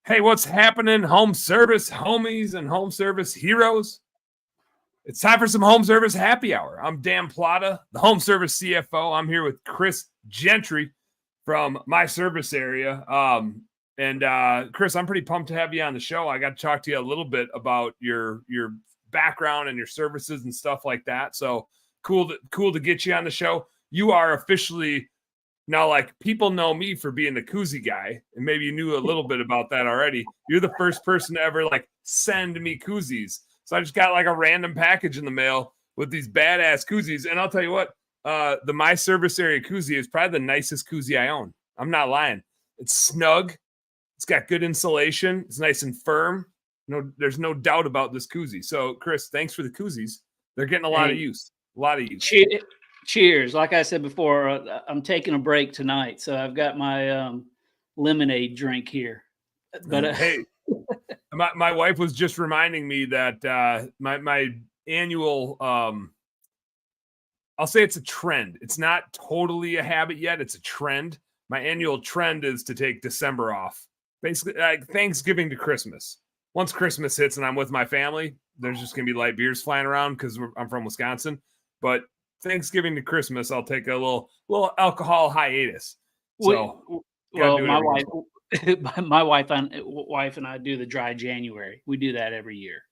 Hey, what's happening, home service homies and home service heroes? It's time for some home service happy hour. I'm Dan Plata, the home service CFO. I'm here with Chris Gentry from my service area. Chris, I'm pretty pumped to have you on the show. I got to talk to you a little bit about your background and your services and stuff like that. So cool to get you on the show. You are officially now, like, people know me for being the koozie guy, and maybe you knew a little bit about that already. You're the first person to ever send me koozies. So I just got like a random package in the mail with these badass koozies. And I'll tell you what, the My Service Area koozie is probably the nicest koozie I own. I'm not lying. It's snug. It's got good insulation. It's nice and firm. No, there's no doubt about this koozie. So, Chris, thanks for the koozies. They're getting a lot of use. Cheers. Like I said before, I'm taking a break tonight, so I've got my lemonade drink here. But hey, my wife was just reminding me that my annual, I'll say it's a trend. It's not totally a habit yet. It's a trend. My annual trend is to take December off, basically like Thanksgiving to Christmas. Once Christmas hits and I'm with my family, there's just going to be light beers flying around because I'm from Wisconsin. But Thanksgiving to Christmas, I'll take a little alcohol hiatus. So, my wife and I do the dry January. We do that every year.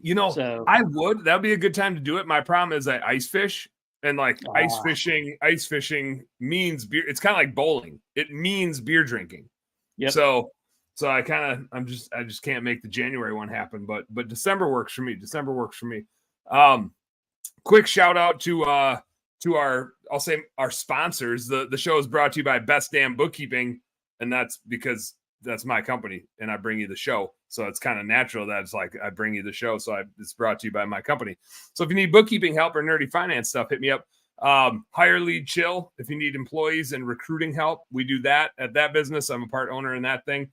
I would. That'd be a good time to do it. My problem is I ice fish, and ice fishing means beer. It's kind of like bowling. It means beer drinking. Yep. So I just can't make the January one happen. But December works for me. Quick shout out to our sponsors. The show is brought to you by Best Damn Bookkeeping, and that's because that's my company and I bring you the show. So it's kind of natural that it's like I bring you the show. So it's brought to you by my company. So if you need bookkeeping help or nerdy finance stuff, hit me up. Hire, lead, chill. If you need employees and recruiting help, we do that at that business. I'm a part owner in that thing.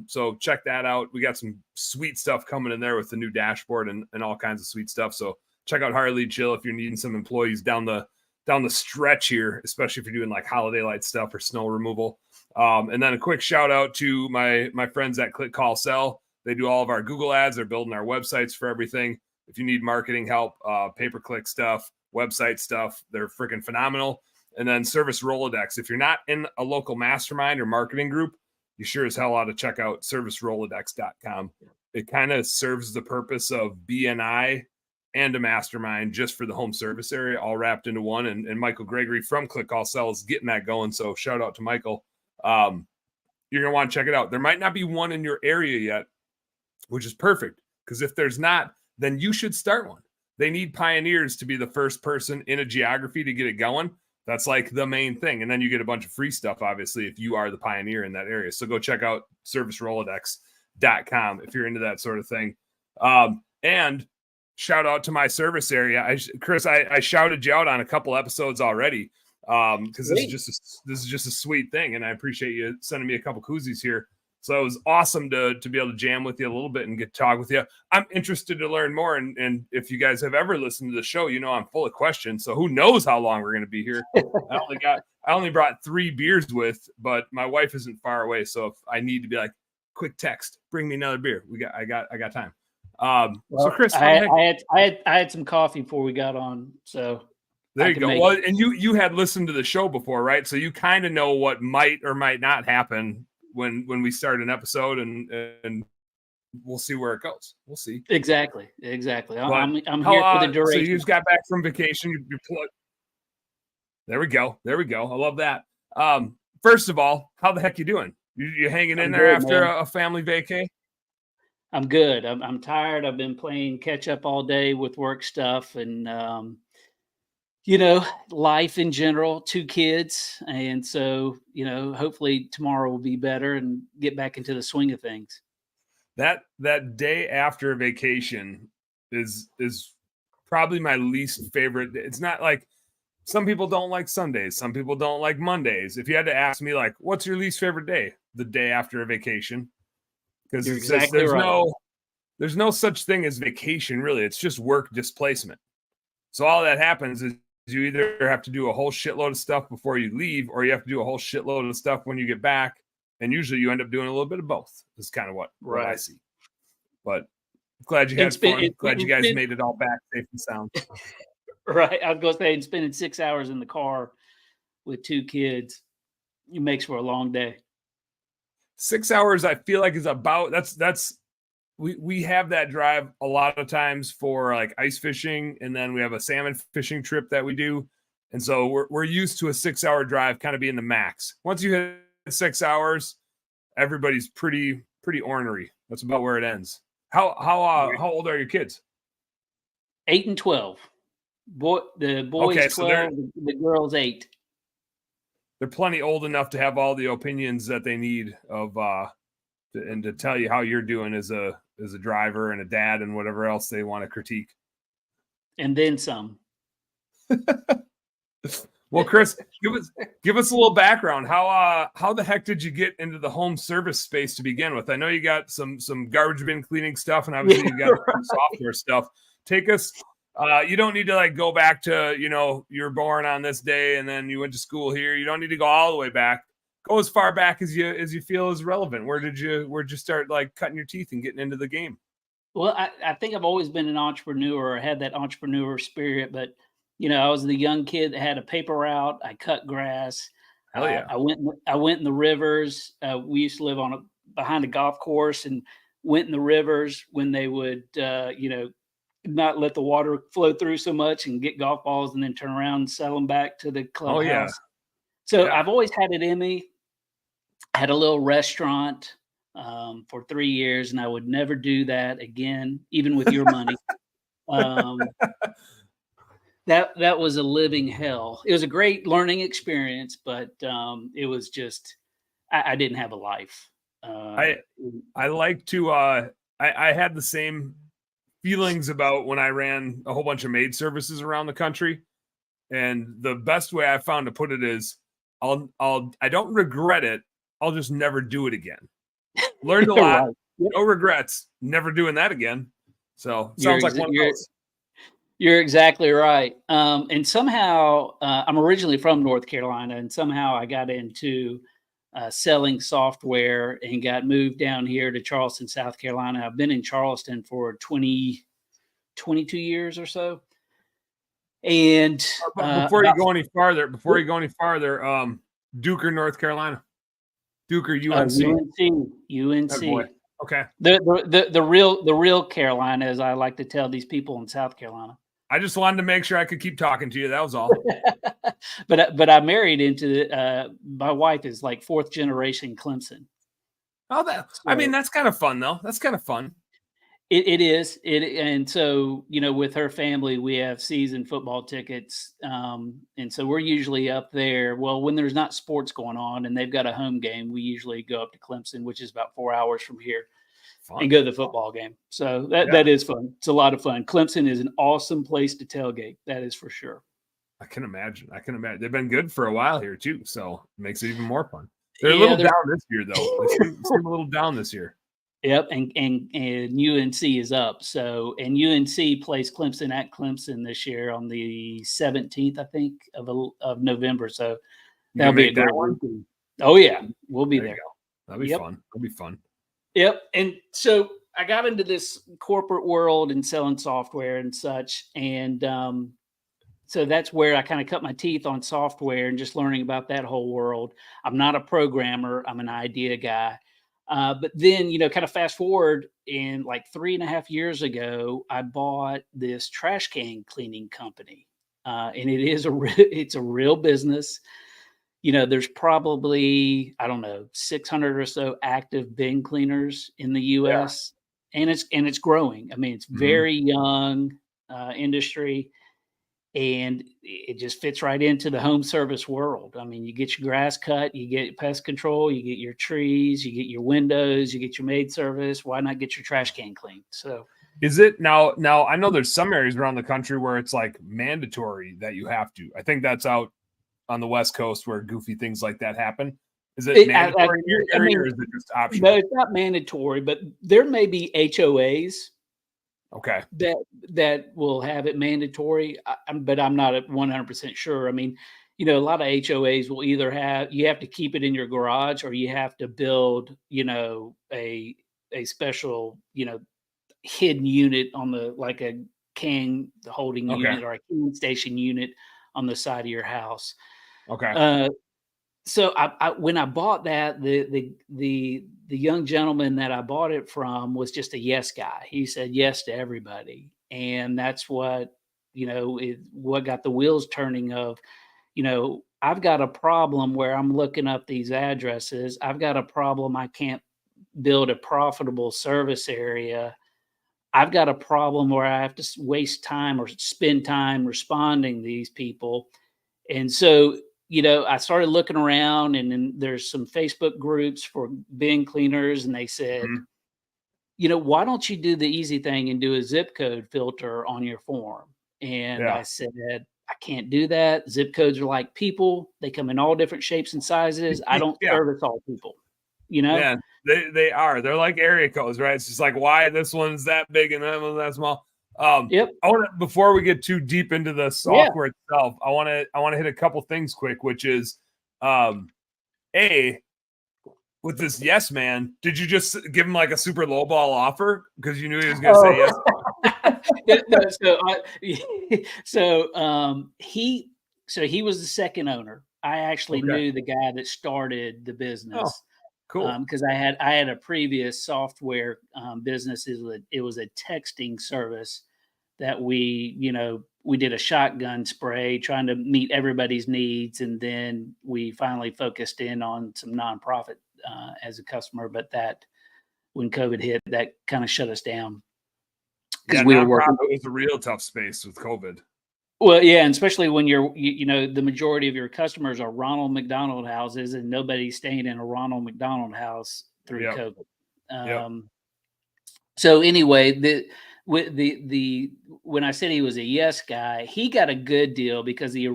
So check that out. We got some sweet stuff coming in there with the new dashboard and all kinds of sweet stuff. So check out Hire, Lead, Chill if you're needing some employees down the stretch here, especially if you're doing like holiday light stuff or snow removal. And then a quick shout out to my friends at Click Call Sell. They do all of our Google ads. They're building our websites for everything. If you need marketing help, pay-per-click stuff, website stuff, they're freaking phenomenal. And then Service Rolodex. If you're not in a local mastermind or marketing group, you sure as hell ought to check out servicerolodex.com. It kind of serves the purpose of BNI and a mastermind just for the home service area, all wrapped into one. And Michael Gregory from Click Call Sell is getting that going. So shout out to Michael. You're going to want to check it out. There might not be one in your area yet, which is perfect, because if there's not, then you should start one. They need pioneers to be the first person in a geography to get it going. That's like the main thing. And then you get a bunch of free stuff, obviously, if you are the pioneer in that area. So go check out servicerolodex.com if you're into that sort of thing. And shout out to my service area. Chris, I shouted you out on a couple episodes already because this is just a sweet thing, and I appreciate you sending me a couple koozies here. So it was awesome to be able to jam with you a little bit and get to talk with you. I'm interested to learn more, and if you guys have ever listened to the show, you know I'm full of questions. So who knows how long we're going to be here? I only brought 3 beers but my wife isn't far away, so if I need to be like, quick text, bring me another beer. I got time. So Chris, I had some coffee before we got on, so there you go. Well, and you had listened to the show before, right? So you kind of know what might or might not happen when we start an episode, and we'll see where it goes. We'll see. Exactly. I'm here for the duration. So you just got back from vacation. There we go. I love that. First of all, how the heck you doing? You hanging in there after a family vacay? I'm good. I'm tired. I've been playing catch up all day with work stuff and, life in general, 2 kids. And so, hopefully tomorrow will be better and get back into the swing of things. That day after vacation is probably my least favorite. It's not like some people don't like Sundays. Some people don't like Mondays. If you had to ask me, like, what's your least favorite day? The day after a vacation. Because there's no such thing as vacation, really. It's just work displacement. So all that happens is you either have to do a whole shitload of stuff before you leave, or you have to do a whole shitload of stuff when you get back, And usually you end up doing a little bit of both. Is kind of what I see. But glad you had fun. Glad you guys made it all back safe and sound. Right. I was going to say, and spending 6 hours in the car with 2 kids, it makes for a long day. 6 hours, I feel like, is about we have that drive a lot of times for like ice fishing, and then we have a salmon fishing trip that we do. And so we're used to a 6 hour drive kind of being the max. Once you hit 6 hours, everybody's pretty ornery. That's about where it ends. How old are your kids? 8 and 12. The boys okay, 12, the girls 8. They're plenty old enough to have all the opinions that they need of and to tell you how you're doing as a driver and a dad and whatever else they want to critique. And then some. Well, Chris, give us a little background. How the heck did you get into the home service space to begin with? I know you got some garbage bin cleaning stuff, and obviously you got some software stuff. Take us. You don't need to like go back to, you're born on this day and then you went to school here. You don't need to go all the way back. Go as far back as you feel is relevant. Where'd you start like cutting your teeth and getting into the game? Well, I think I've always been an entrepreneur. I had that entrepreneur spirit, but I was the young kid that had a paper route. I cut grass. Hell yeah. I went in the rivers. We used to live behind a golf course, and went in the rivers when they would, not let the water flow through so much, and get golf balls and then turn around and sell them back to the clubhouse. Oh, yeah. So I've always had it in me. I had a little restaurant for 3 years, and I would never do that again, even with your money. That was a living hell. It was a great learning experience, but it was just, I didn't have a life. I like to, I had the same feelings about when I ran a whole bunch of maid services around the country. And the best way I found to put it is I don't regret it. I'll just never do it again. Learned a lot. Right. No regrets. Never doing that again. So sounds like one of those. You're exactly right. And somehow I'm originally from North Carolina, and somehow I got into selling software and got moved down here to Charleston, South Carolina. I've been in Charleston for 22 years or so. And before you go any farther, Duker, North Carolina. Duker, UNC. UNC. Oh, okay. The real Carolina, as I like to tell these people in South Carolina. I just wanted to make sure I could keep talking to you. That was all. But I married into my wife is like 4th generation Clemson. Oh, that's kind of fun though. That's kind of fun. It is. And so, with her family, we have season football tickets. And so we're usually up there. Well, when there's not sports going on and they've got a home game, we usually go up to Clemson, which is about 4 hours from here, and go to the football game. So that is fun. It's a lot of fun. Clemson is an awesome place to tailgate. That is for sure. I can imagine. They've been good for a while here too. So it makes it even more fun. They're a little down this year though. They seem a little down this year. Yep, and UNC is up. So, and UNC plays Clemson at Clemson this year on the 17th, I think, of November. So that'll be a great one. Oh yeah, we'll be there. That'll be fun. That'll be fun. Yep. And so I got into this corporate world and selling software and such, and so that's where I kind of cut my teeth on software and just learning about that whole world. I'm not a programmer. I'm an idea guy. But then, kind of fast forward, in like 3.5 years ago, I bought this trash can cleaning company. And it's a real business. There's probably, I don't know, 600 or so active bin cleaners in the US, and it's growing. I mean, it's very young industry, and it just fits right into the home service world. I mean, you get your grass cut, you get pest control, you get your trees, you get your windows, you get your maid service. Why not get your trash can cleaned? So is it now I know there's some areas around the country where it's like mandatory that you have to. I think that's out on the West Coast where goofy things like that happen. Is it mandatory in your area, or is it just optional? No, it's not mandatory, but there may be HOAs. Okay. That will have it mandatory, but I'm not 100% sure. I mean, you know, a lot of HOAs will either you have to keep it in your garage, or you have to build, you know, a special, you know, hidden unit on the, like a can holding Okay. unit or a can station unit on the side of your house. Okay. So when I bought that, the young gentleman that I bought it from was just a yes guy. He said yes to everybody, and that's what, you know, what got the wheels turning. Of, you know, I've got a problem where I'm looking up these addresses. I've got a problem. I can't build a profitable service area. I've got a problem where I have to waste time or spend time responding to these people. And so, you know, I started looking around, and then there's some Facebook groups for bin cleaners, and they said, Mhm. you know, why don't you do the easy thing and do a zip code filter on your form? And Yeah. I said, I can't do that. Zip codes are like people. They come in all different shapes and sizes. I don't Yeah. service all people, you know? Man, they are. They're like area codes, right? It's just like, why this one's that big and that one's that small. Yep. I want to, before we get too deep into the Yeah. software itself, I want to hit a couple things quick, which is, a with this yes man, did you just give him like a super low ball offer because you knew he was going to say yes? Yeah, no, he was the second owner. I actually Okay. knew the guy that started the Oh, business, cool. because I had a previous software business. It was a texting service that we did a shotgun spray trying to meet everybody's needs, and then we finally focused in on some nonprofit as a customer. But that, when COVID hit, that kind of shut us down because Yeah, we were working. nonprofit was a real tough space with COVID. Well, yeah, and especially when you know, the majority of your customers are Ronald McDonald houses, and nobody's staying in a Ronald McDonald house through Yep. COVID. Yep. So anyway, the when I said he was a yes guy, he got a good deal because the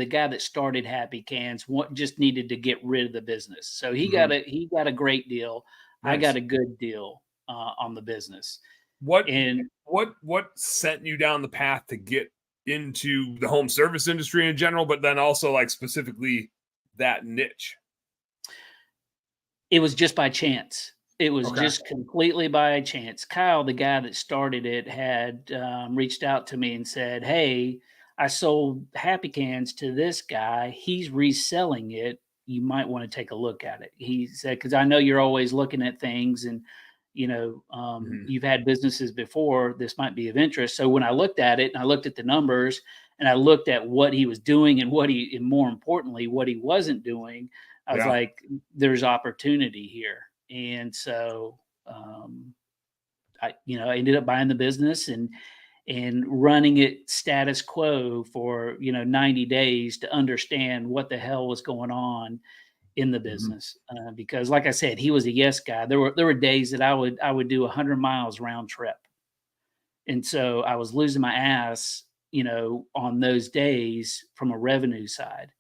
guy that started Happy Cans just needed to get rid of the business. So Mhm. he got a great deal. I got Nice. a good deal on the business. What And what sent you down the path to get into the home service industry in general, but then also like specifically that niche? it was just by chance. It was Okay. just completely by chance. Kyle, the guy that started it, had reached out to me and said, "Hey, I sold Happy Cans to this guy. He's reselling it. You might want to take a look at it." He said, "Because I know you're always looking at things, and Mhm. you've had businesses before. This might be of interest." So when I looked at it, and I looked at the numbers, and I looked at what he was doing, and and more importantly, what he wasn't doing, I was Yeah. like, there's opportunity here. And so I ended up buying the business and running it status quo for 90 days to understand what the hell was going on in the Mhm. business. Because like I said, he was a yes guy. There were days that I would do 100 miles round trip, and so I was losing my ass, on those days from a revenue side.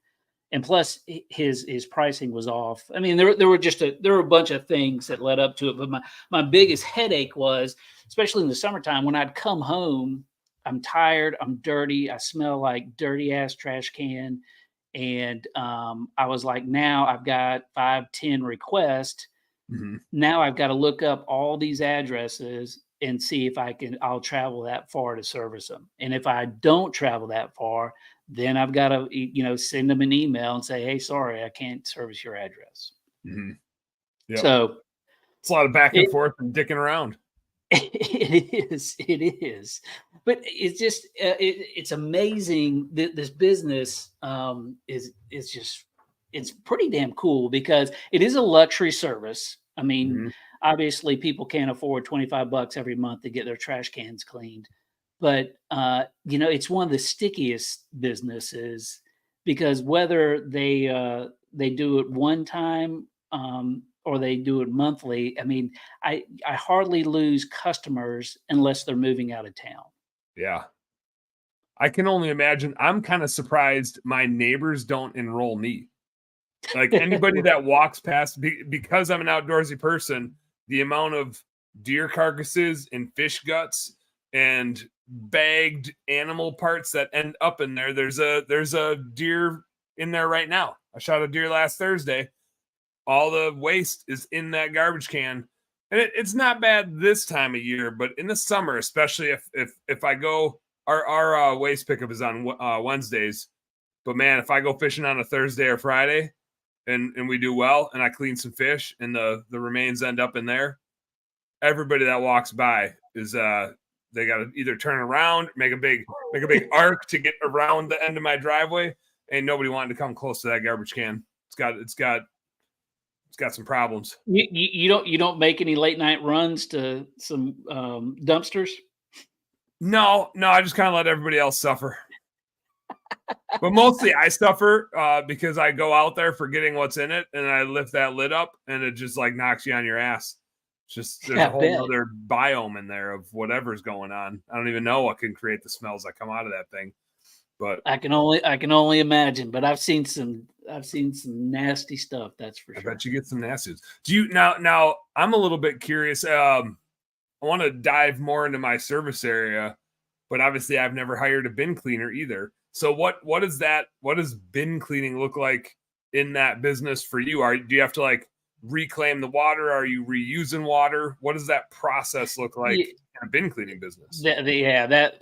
And plus his pricing was off. I mean, there were a bunch of things that led up to it, but my biggest headache was, especially in the summertime, when I'd come home, I'm tired, I'm dirty, I smell like dirty ass trash can, and I was like, now I've got 5-10 requests. Mhm. Now I've got to look up all these addresses and see if I'll travel that far to service them. And if I don't travel that far, then I've got to, send them an email and say, "Hey, sorry, I can't service your address." Mhm. Yep. So It's a lot of back and it forth and dicking around. it is, but it's just it's amazing that this business is just, it's pretty damn cool because it is a luxury service. I mean, Mhm. obviously people can't afford $25 every month to get their trash cans cleaned, but it's one of the stickiest businesses because whether they do it one time, or they do it monthly. I mean, I hardly lose customers unless they're moving out of town. Yeah. I can only imagine. I'm kind of surprised my neighbors don't enroll me. Like anybody that walks past, because I'm an outdoorsy person, the amount of deer carcasses and fish guts and bagged animal parts that end up in there. There's a deer in there right now. I shot a deer last Thursday. All the waste is in that garbage can. And it's not bad this time of year, but in the summer, especially if I go, our waste pickup is on Wednesdays. But man, if I go fishing on a Thursday or Friday and we do well and I clean some fish and the remains end up in there, everybody that walks by is they got to either turn around, make a big arc to get around the end of my driveway. Ain't nobody wanting to come close to that garbage can. It's got some problems. You don't make any late night runs to some dumpsters? No, I just kind of let everybody else suffer. But mostly I suffer because I go out there forgetting what's in it and I lift that lid up and it just like knocks you on your ass. Just there's a whole other biome in there of whatever's going on. I don't even know what can create the smells that come out of that thing. But I can only imagine. But I've seen some nasty stuff. That's for sure. I bet you get some nasties. Do you now? I'm a little bit curious. I want to dive more into my service area, but obviously I've never hired a bin cleaner either. So what is that? What does bin cleaning look like in that business for you? Do you have to like reclaim the water? Are you reusing water? What does that process look like in a bin cleaning business?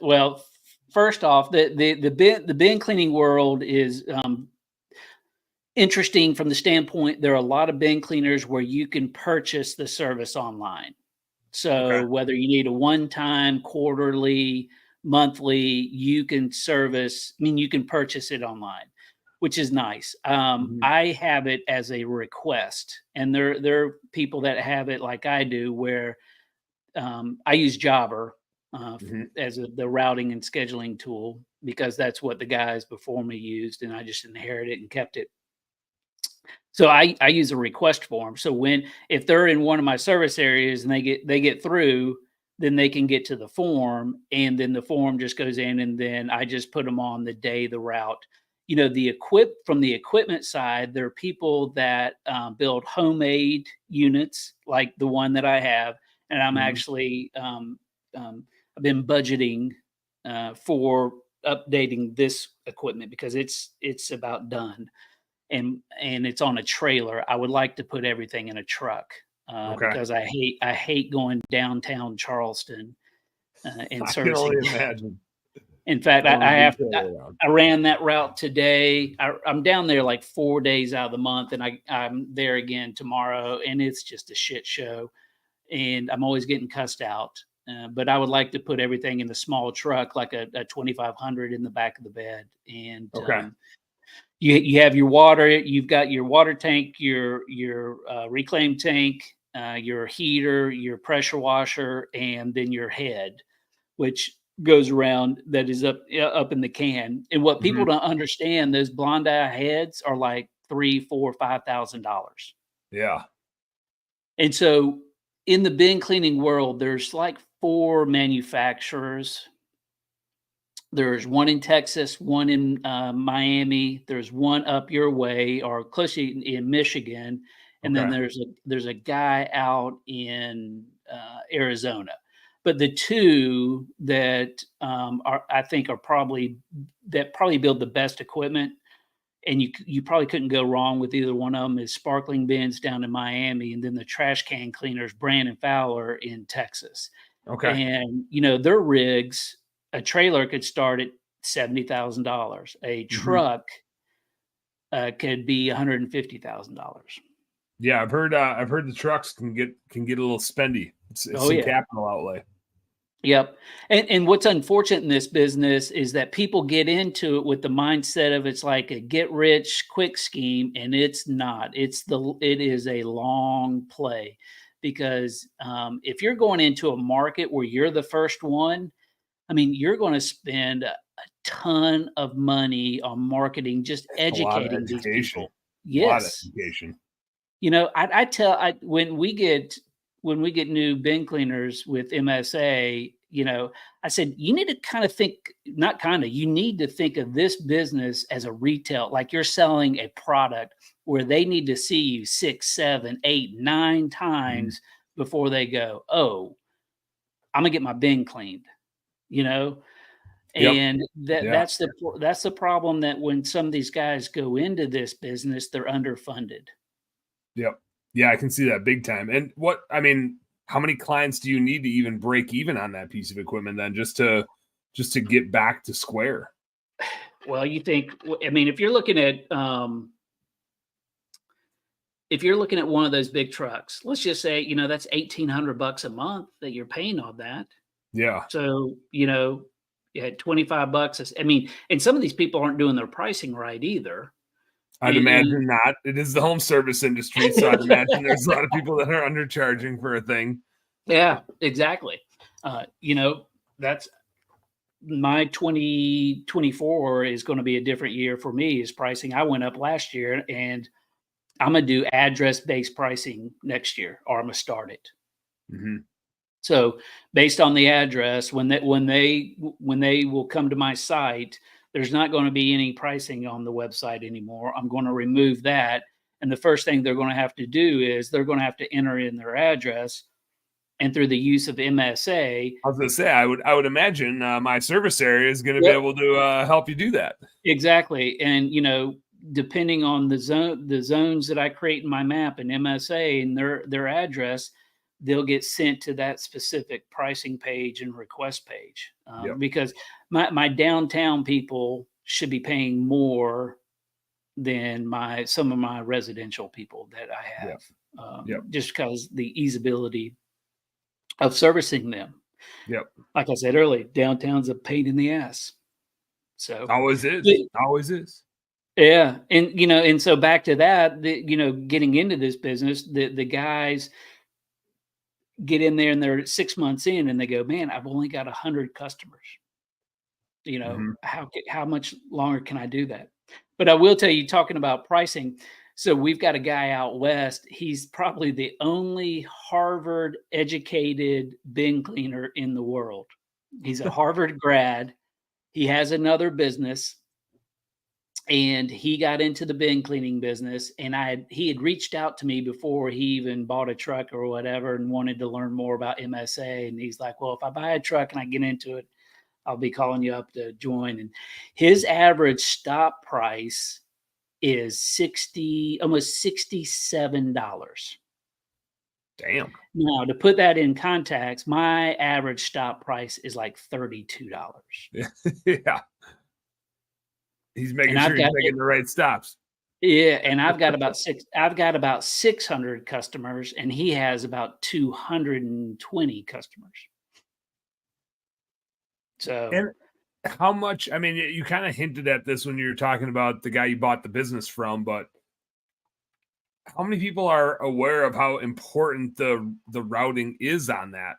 Well, first off, the bin cleaning world is interesting from the standpoint there are a lot of bin cleaners where you can purchase the service online. So whether you need a one-time, quarterly, monthly, you can purchase it online, which is nice. I have it as a request, and there are people that have it like I do, where I use Jobber as the routing and scheduling tool because that's what the guys before me used, and I just inherited it and kept it. So I use a request form. So if they're in one of my service areas and they get through, then they can get to the form, and then the form just goes in, and then I just put them on the day, the route. From the equipment side, there are people that build homemade units like the one that I have, and I'm actually I've been budgeting for updating this equipment because it's about done. And it's on a trailer. I would like to put everything in a truck because I hate going downtown Charleston and servicing. I can only imagine. In fact, I ran that route today. I'm down there like 4 days out of the month, and I'm there again tomorrow, and it's just a shit show. And I'm always getting cussed out. But I would like to put everything in a small truck, like a 2500 in the back of the bed, and You have your water. You've got your water tank, your reclaim tank, your heater, your pressure washer, and then your head, which goes around that is up in the can. And what people don't understand, those Blondie heads are like $3,000, $4,000, $5,000. Yeah. And so in the bin cleaning world, there's like 4 manufacturers. There's one in Texas, one in Miami. There's one up your way or close in Michigan, and then there's a guy out in Arizona. But the two that I think are probably build the best equipment, and you probably couldn't go wrong with either one of them, is Sparkling Bins down in Miami, and then the trash can cleaners, Brandon Fowler in Texas. And their rigs. A trailer could start at $70,000. A truck could be $150,000. Yeah, I've heard the trucks can get a little spendy. It's some capital outlay. Yep. And what's unfortunate in this business is that people get into it with the mindset of it's like a get rich quick scheme, and it's not. It is a long play, because if you're going into a market where you're the first one, I mean, you're going to spend a ton of money on marketing, just educating these people. Yes. A lot of education. When we get new bin cleaners with MSA, I said, you need to you need to think of this business as a retail, like you're selling a product where they need to see you 6, 7, 8, 9 times before they go, oh, I'm gonna get my bin cleaned. Yep. And Yeah. that's the problem, that when some of these guys go into this business, they're underfunded. Yep. Yeah, I can see that big time. And how many clients do you need to even break even on that piece of equipment then, just to get back to square? Well, if you're looking at one of those big trucks, let's just say, that's $1,800 a month that you're paying on that. Yeah. So, you had $25. And some of these people aren't doing their pricing right either. I'd imagine not. It is the home service industry, so I'd imagine there's a lot of people that are undercharging for a thing. Yeah, exactly. That's my 2024 is going to be a different year for me. Is pricing. I went up last year, and I'm gonna do address-based pricing next year, or I'm gonna start it. Mm-hmm. So based on the address, when they will come to my site, there's not going to be any pricing on the website anymore. I'm going to remove that. And the first thing they're going to have to do is they're going to have to enter in their address. And through the use of MSA, I was going to say, I would imagine my service area is going to be able to help you do that. Exactly. And, depending on the zones that I create in my map and MSA and their address, they'll get sent to that specific pricing page and request page. Because my downtown people should be paying more than some of my residential people that I have. Just because the easeability of servicing them. Yep. Like I said earlier, downtown's a pain in the ass. So always is. Always is. Yeah. And so back to that, getting into this business, the guys get in there and they're 6 months in and they go, man, I've only got 100 customers. How much longer can I do that? But I will tell you, talking about pricing. So we've got a guy out west. He's probably the only Harvard educated bin cleaner in the world. He's a Harvard grad. He has another business. And he got into the bin cleaning business, and he had reached out to me before he even bought a truck or whatever and wanted to learn more about MSA. And he's like, well, if I buy a truck and I get into it, I'll be calling you up to join. And his average stop price is almost $67. Damn. Now, to put that in context, my average stop price is like $32. Yeah. He's making sure he's making the right stops. Yeah, and I've got about 600 customers, and he has about 220 customers. So, and how much? You kind of hinted at this when you were talking about the guy you bought the business from, but how many people are aware of how important the routing is on that?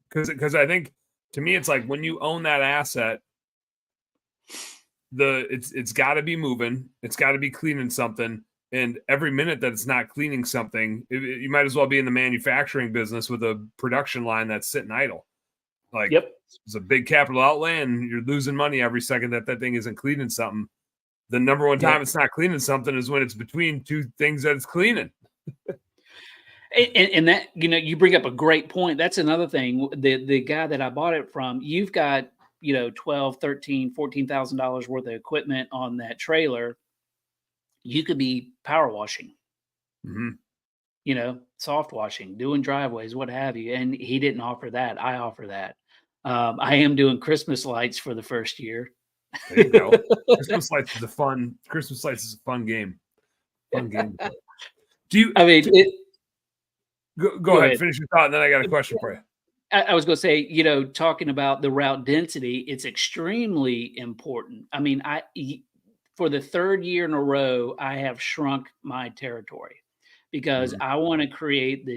Because I think, to me, it's like when you own that asset, it's got to be moving, it's got to be cleaning something, and every minute that it's not cleaning something, you might as well be in the manufacturing business with a production line that's sitting idle. Like, it's a big capital outlay, and you're losing money every second that thing isn't cleaning something. The number one time it's not cleaning something is when it's between two things that it's cleaning. And that, you bring up a great point. That's another thing. The guy that I bought it from, you've got $12,000, $13,000, $14,000 worth of equipment on that trailer. You could be power washing, soft washing, doing driveways, what have you. And he didn't offer that. I offer that. I am doing Christmas lights for the first year. There you go. Christmas lights is a fun game. Fun game. Do you? Go ahead. Finish your thought, and then I got a question for you. I was going to say, talking about the route density, it's extremely important. For the third year in a row, I have shrunk my territory because I want to create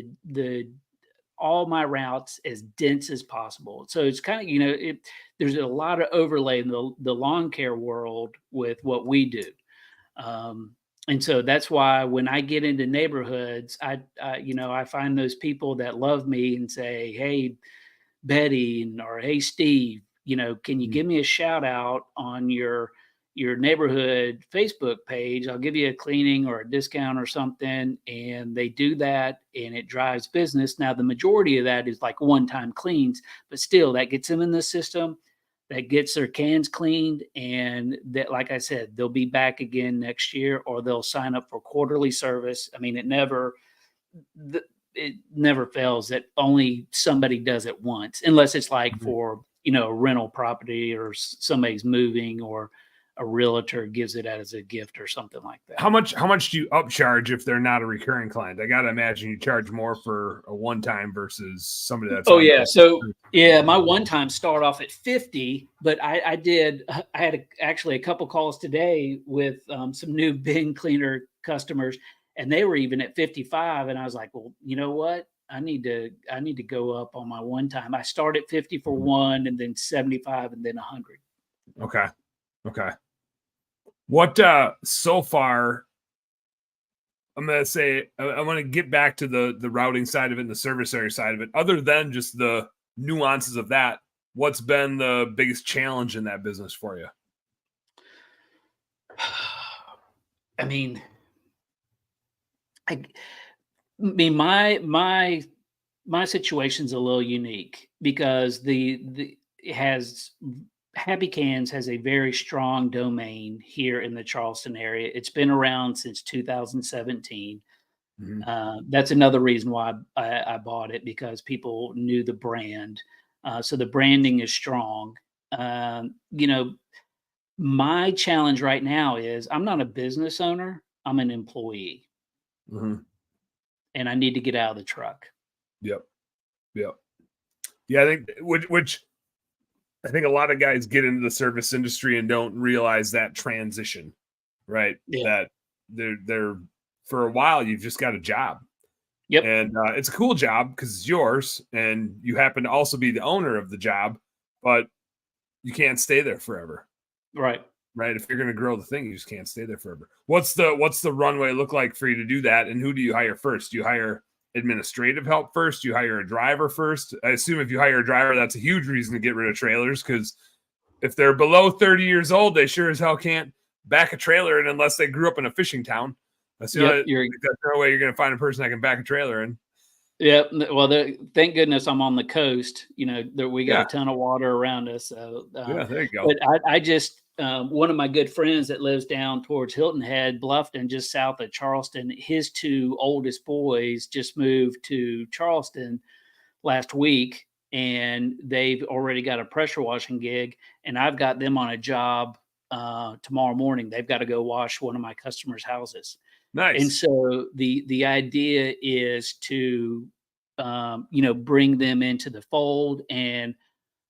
all my routes as dense as possible. So it's kind of, there's a lot of overlay in the lawn care world with what we do. And so that's why when I get into neighborhoods, I find those people that love me and say, hey, Betty, or hey, Steve, can you give me a shout out on your neighborhood Facebook page? I'll give you a cleaning or a discount or something. And they do that, and it drives business. Now, the majority of that is like one-time cleans, but still that gets them in the system. that gets their cans cleaned, and that, like I said, they'll be back again next year, or they'll sign up for quarterly service. I mean, it never fails that only somebody does it once, unless it's like for, a rental property, or somebody's moving, or a realtor gives it as a gift or something like that. How much do you upcharge if they're not a recurring client? I got to imagine you charge more for a one time versus somebody that's. Oh yeah. So yeah, my one time start off at 50, but I had actually a couple calls today with some new bin cleaner customers, and they were even at 55. And I was like, well, you know what? I need to go up on my one time. I start at 50 for one, and then 75, and then 100. Okay. What so far? I'm gonna say I want to get back to the routing side of it and the service area side of it. Other than just the nuances of that, what's been the biggest challenge in that business for you? I mean, my situation's a little unique because Happy Cans has a very strong domain here in the Charleston area. It's been around since 2017. That's another reason why I bought it, because people knew the brand. So the branding is strong. My challenge right now is I'm not a business owner. I'm an employee. And I need to get out of the truck. Yep. Yeah, I think which I think a lot of guys get into the service industry and don't realize that transition, right? Yeah. That they're for a while you've just got a job. Yep. And it's a cool job because it's yours, and you happen to also be the owner of the job, but you can't stay there forever. Right. If you're going to grow the thing, you just can't stay there forever. What's the runway look like for you to do that? And who do you hire first? Do you hire administrative help first? Do you hire a driver first? I assume if you hire a driver, that's a huge reason to get rid of trailers, because if they're below 30 years old, they sure as hell can't back a trailer in unless they grew up in a fishing town. That's the only way you're going to find a person that can back a trailer in. Yeah. Well, thank goodness I'm on the coast. We got a ton of water around us. So, there you go. But I just, one of my good friends that lives down towards Hilton Head, Bluffton, just south of Charleston, his two oldest boys just moved to Charleston last week, and they've already got a pressure washing gig, and I've got them on a job tomorrow morning. They've got to go wash one of my customers' houses. Nice. And so the idea is to, bring them into the fold and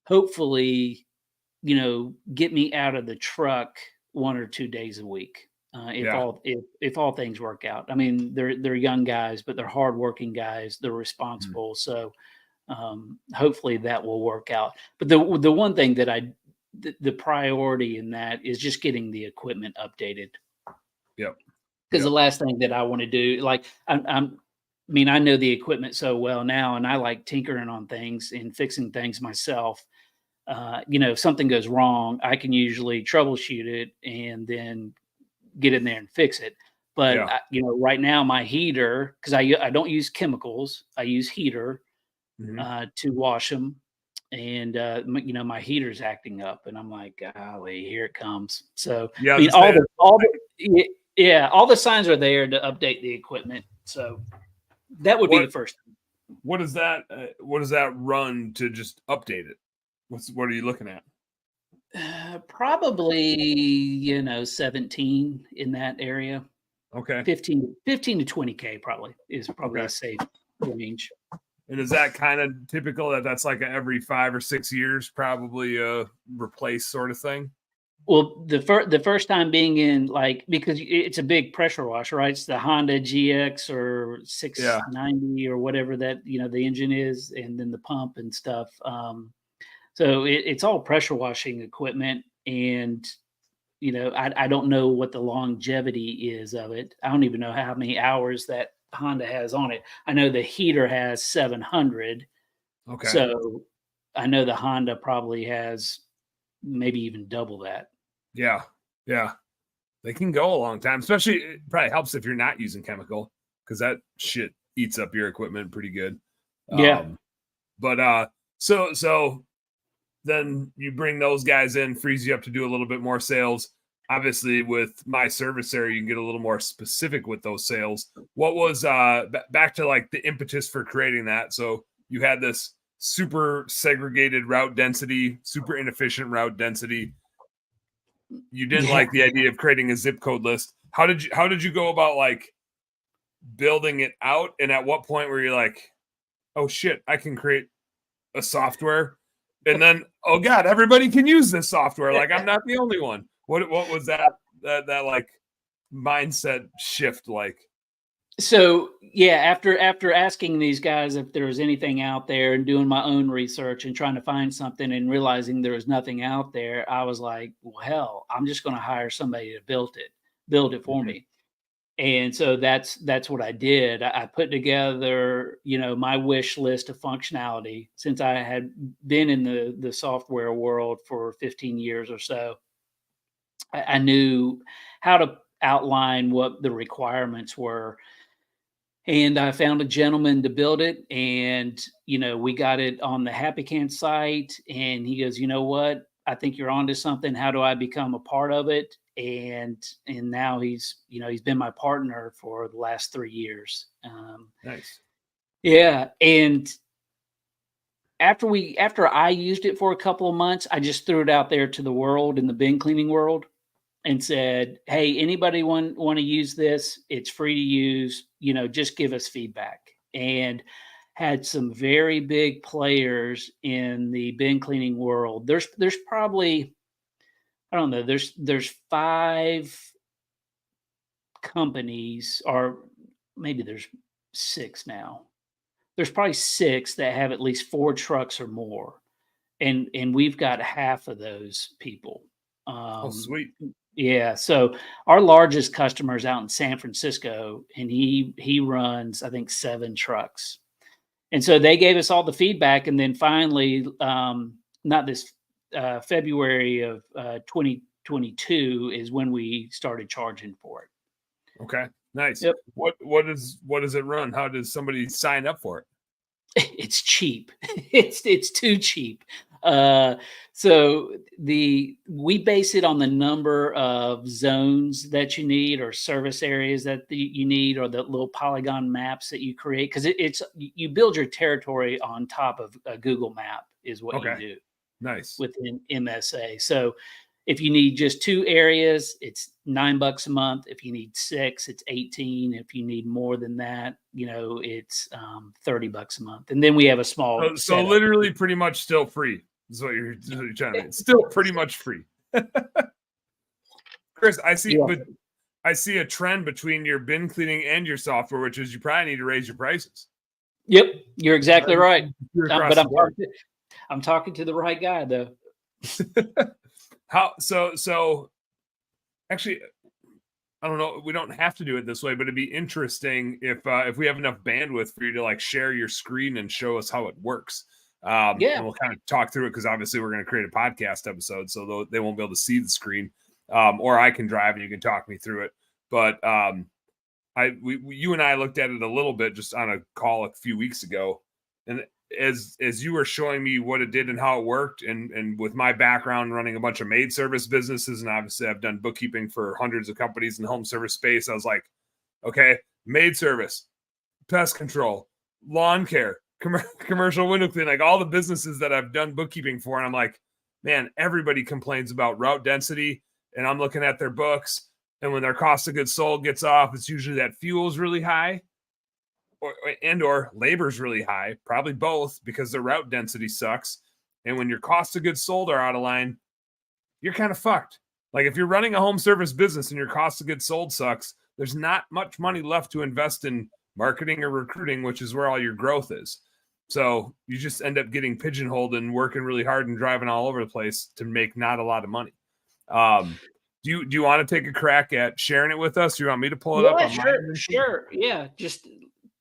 hopefully, get me out of the truck 1 or 2 days a week. If all things work out. I mean, they're young guys, but they're hardworking guys. They're responsible. So hopefully that will work out. But the one thing that the priority in that is just getting the equipment updated. Yep. Because the last thing that I want to do, like I know the equipment so well now, and I like tinkering on things and fixing things myself. If something goes wrong, I can usually troubleshoot it and then get in there and fix it. But right now my heater, because I don't use chemicals, I use heater to wash them, and my heater's acting up, and I'm like, golly, here it comes. So all the signs are there to update the equipment. So that would be the first thing. What does that run to just update it? What are you looking at? Probably 17 in that area. Okay. 15 to 20K probably is a safe range. And is that kind of typical that's like every 5 or 6 years probably replace sort of thing? Well, the first time being in, because it's a big pressure wash, right? It's the Honda GX or 690 or whatever that, the engine is, and then the pump and stuff. So it's all pressure washing equipment, and, I don't know what the longevity is of it. I don't even know how many hours that Honda has on it. I know the heater has 700. Okay. So I know the Honda probably has maybe even double that. Yeah. They can go a long time, especially it probably helps if you're not using chemical, because that shit eats up your equipment pretty good. Yeah. But so then you bring those guys in, frees you up to do a little bit more sales. Obviously, with my service area, you can get a little more specific with those sales. What was back to like the impetus for creating that? So you had this super segregated route density, super inefficient route density. You didn't like the idea of creating a zip code list. How did you go about like building it out? And at what point were you like, oh shit, I can create a software? And then, oh God, everybody can use this software. Like I'm not the only one. What was that like mindset shift like? So yeah, after asking these guys if there was anything out there and doing my own research and trying to find something and realizing there was nothing out there, I was like, well, hell, I'm just going to hire somebody to build it for me. And so that's what I did. I put together, my wish list of functionality since I had been in the software world for 15 years or so. I knew how to outline what the requirements were. And I found a gentleman to build it. And, we got it on the Happy Can site. And he goes, you know what? I think you're onto something. How do I become a part of it? And now he's been my partner for the last 3 years. Nice. Yeah. And after I used it for a couple of months, I just threw it out there to the world, in the bin cleaning world, and said, hey, anybody want to use this? It's free to use, just give us feedback. And had some very big players in the bin cleaning world. There's probably, I don't know, there's 5 companies, or maybe there's 6 now. There's probably 6 that have at least 4 trucks or more. And we've got half of those people. Oh, sweet. Yeah. So our largest customer is out in San Francisco, and he runs, I think, 7 trucks. And so they gave us all the feedback. And then finally, not this February of 2022 is when we started charging for it. Okay. Nice. Yep. What does it run? How does somebody sign up for it? It's cheap. It's too cheap. So we base it on the number of zones that you need, or service areas that you need, or the little polygon maps that you create. Because you build your territory on top of a Google map is what you do. Nice. Within MSA. So if you need just 2 areas, it's $9 a month. If you need 6, it's 18. If you need more than that, it's $30 a month. And then we have a small. So literally, pretty much still free. Is what you're trying to. It's still pretty much free. Chris, I see, but I see a trend between your bin cleaning and your software, which is you probably need to raise your prices. Yep, you're exactly right. But I'm talking to the right guy, though. How so actually, I don't know, we don't have to do it this way, but it'd be interesting if we have enough bandwidth for you to like share your screen and show us how it works. And we'll kind of talk through it, because obviously we're going to create a podcast episode, so they won't be able to see the screen, or I can drive and you can talk me through it. But you and I looked at it a little bit just on a call a few weeks ago, and as you were showing me what it did and how it worked, and with my background running a bunch of maid service businesses, and obviously I've done bookkeeping for hundreds of companies in the home service space, I was like, okay, maid service, pest control, lawn care, commercial window cleaning, like all the businesses that I've done bookkeeping for. And I'm like, man, everybody complains about route density. And I'm looking at their books, and when their cost of goods sold gets off, it's usually that fuel is really high, or labor is really high, probably both, because the route density sucks. And when your cost of goods sold are out of line, you're kind of fucked. Like if you're running a home service business and your cost of goods sold sucks, there's not much money left to invest in marketing or recruiting, which is where all your growth is. So you just end up getting pigeonholed and working really hard and driving all over the place to make not a lot of money. Do you want to take a crack at sharing it with us? Do you want me to pull it up? Sure. Yeah. Just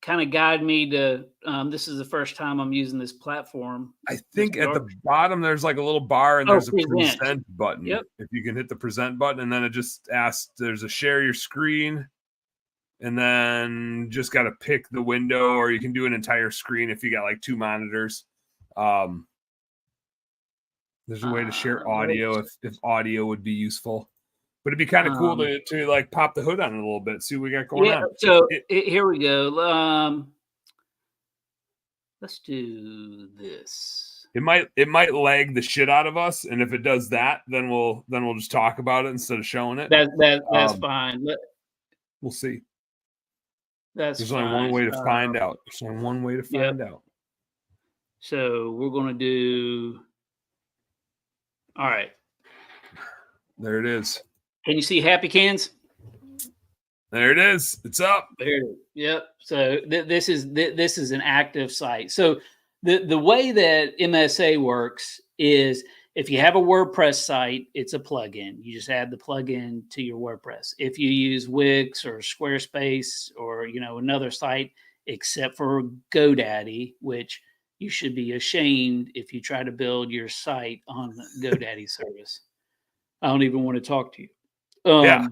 kind of guide me to, this is the first time I'm using this platform. I think at the bottom, there's like a little bar, and there's a present button. Yep. If you can hit the present button, and then it just asks, there's a share your screen, and then just got to pick the window, or you can do an entire screen if you got like 2 monitors. There's a way to share audio if audio would be useful. But it'd be kind of cool to like pop the hood on it a little bit, see what we got going on. So here we go. Let's do this. It might lag the shit out of us, and if it does that, then we'll just talk about it instead of showing it. That's fine. We'll see. There's only one way to find out. There's only one way to find out. So we're going to do. All right. There it is. Can you see happy cans? There it is. It's up. There it is. Yep. So this is an active site. So the way that MSA works is if you have a WordPress site, it's a plugin. You just add the plugin to your WordPress. If you use Wix or Squarespace or another site, except for GoDaddy, which you should be ashamed if you try to build your site on GoDaddy service. I don't even want to talk to you. Yeah.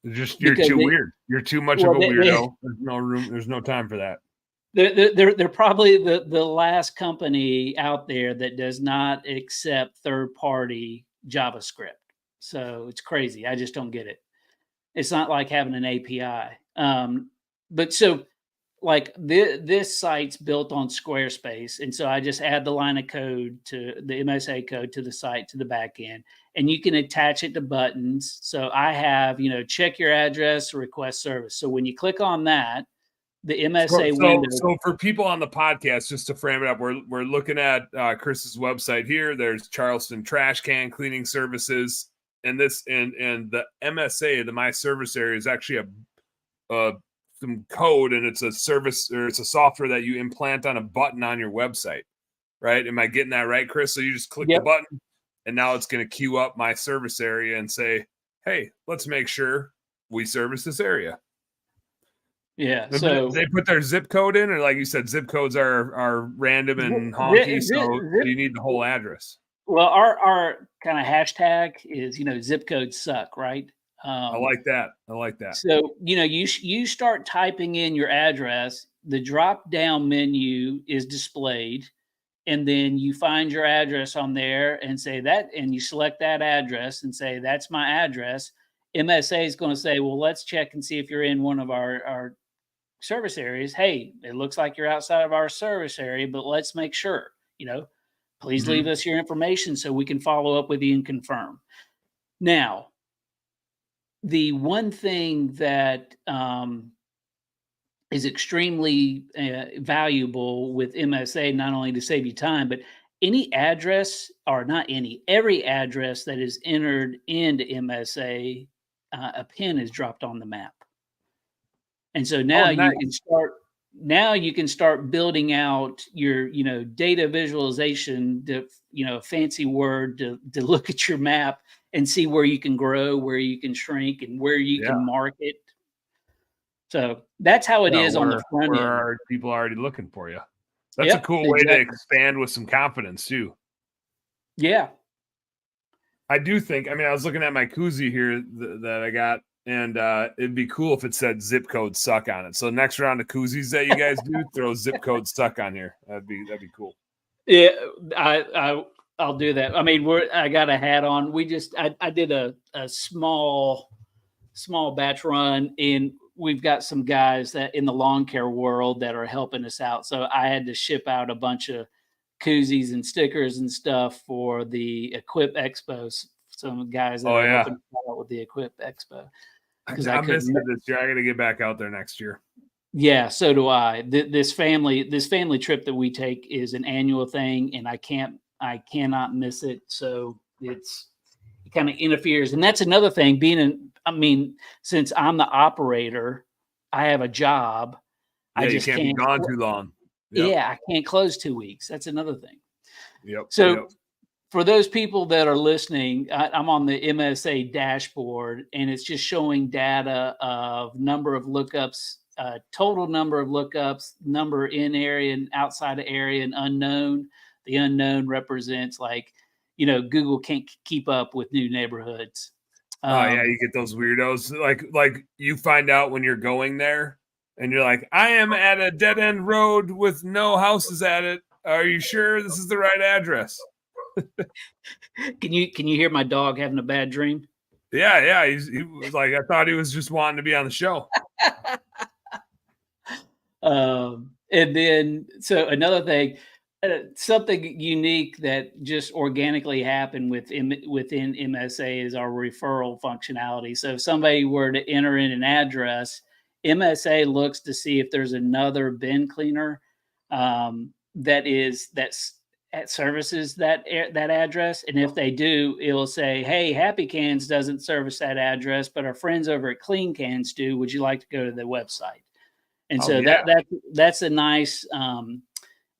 You're too weird. You're too much of a weirdo. There's no room. There's no time for that. They're probably the last company out there that does not accept third-party JavaScript. So it's crazy. I just don't get it. It's not like having an API. But so like this site's built on Squarespace. And so I just add the line of code to the MSA code to the site, to the back end, and you can attach it to buttons. So I have, check your address, request service. So when you click on that, the MSA window. So for people on the podcast, just to frame it up, we're looking at Chris's website here. There's Charleston Trash Can Cleaning Services, and the MSA, the My Service Area, is actually some code, and it's a service, or it's a software that you implant on a button on your website, right? Am I getting that right, Chris? So you just click the button, and now it's going to queue up My Service Area and say, hey, let's make sure we service this area. Yeah. So they put their zip code in, or like you said, zip codes are random and honky. So you need the whole address. Well, our kind of hashtag is, zip codes suck, right? I like that. So, you start typing in your address, the drop down menu is displayed, and then you find your address on there and say that, and you select that address and say, that's my address. MSA is going to say, well, let's check and see if you're in one of our service areas. Hey, it looks like you're outside of our service area, but let's make sure, please leave us your information so we can follow up with you and confirm. Now, the one thing that is extremely valuable with MSA, not only to save you time, but every address that is entered into MSA, a pin is dropped on the map. And so now you can start building out your, data visualization, a fancy word to look at your map and see where you can grow, where you can shrink, and where you can market. So that's how it is on the front end. Are people already looking for you? That's a cool way to expand with some confidence too. Yeah. I do think, I was looking at my koozie here that I got, and it'd be cool if it said zip code suck on it. So next round of koozies that you guys do, throw zip code suck on here. That'd be cool. Yeah, I'll do that. I got a hat on. I did a small batch run, and we've got some guys that in the lawn care world that are helping us out. So I had to ship out a bunch of koozies and stickers and stuff for the Equip Expo. Some guys that are helping out with the Equip Expo. I missed it this year. I got to get back out there next year. Yeah, so do I. This family trip that we take is an annual thing, and I cannot miss it. So it kind of interferes. And that's another thing, since I'm the operator, I have a job. Yeah, you can't be gone too long. Yep. Yeah, I can't close 2 weeks. That's another thing. Yep. So for those people that are listening, I'm on the MSA dashboard, and it's just showing data of number of lookups, total number of lookups, number in area and outside of area, and unknown. The unknown represents Google can't keep up with new neighborhoods. You get those weirdos. Like you find out when you're going there, and you're like, I am at a dead end road with no houses at it. Are you sure this is the right address? Can you hear my dog having a bad dream? Yeah. He was like, I thought he was just wanting to be on the show. And then, so another thing, something unique that just organically happened within MSA is our referral functionality. So if somebody were to enter in an address, MSA looks to see if there's another bin cleaner that services that address, and if they do, it'll say, "Hey, Happy Cans doesn't service that address, but our friends over at Clean Cans do. Would you like to go to the website?" And so yeah. that's a nice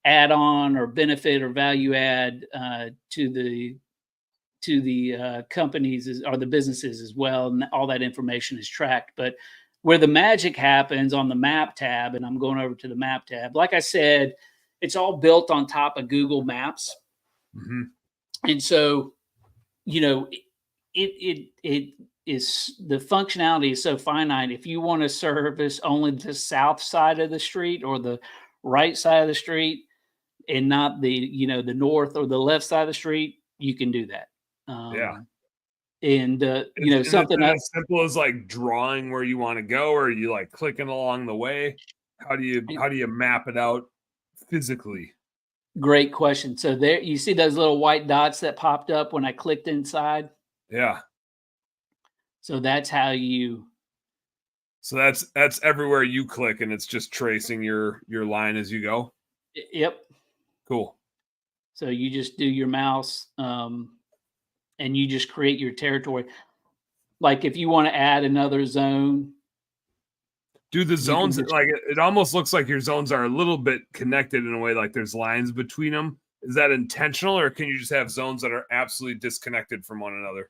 add-on or benefit or value add to the companies or the businesses as well. And all that information is tracked. But where the magic happens on the map tab, and I'm going over to the map tab, like I said, it's all built on top of Google Maps. Mm-hmm. And so, it is, the functionality is so finite. If you want to service only the south side of the street or the right side of the street and not the north or the left side of the street, you can do that. And something as simple as like drawing where you want to go, or are you like clicking along the way? How do you map it out physically? Great question. So there you see those little white dots that popped up when I clicked inside. Yeah. So that's how you. So that's everywhere you click, and it's just tracing your line as you go. Yep. Cool. So you just do your mouse, and you just create your territory. Like if you want to add another zone. Do the zones like it almost looks like your zones are a little bit connected in a way, like there's lines between them. Is that intentional, or can you just have zones that are absolutely disconnected from one another?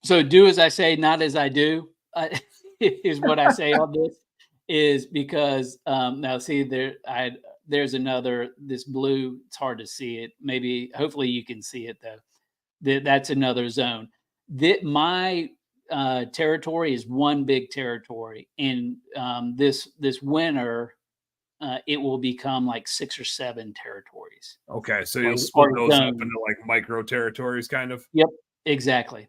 So do as I say, not as I do, is what I say on this, is because now see there's another, this blue, it's hard to see it. Hopefully you can see it though. That's another zone. My territory is one big territory, and this winter it will become like 6 or 7 territories. Okay, so you'll split those up into like micro territories, kind of. Yep, exactly.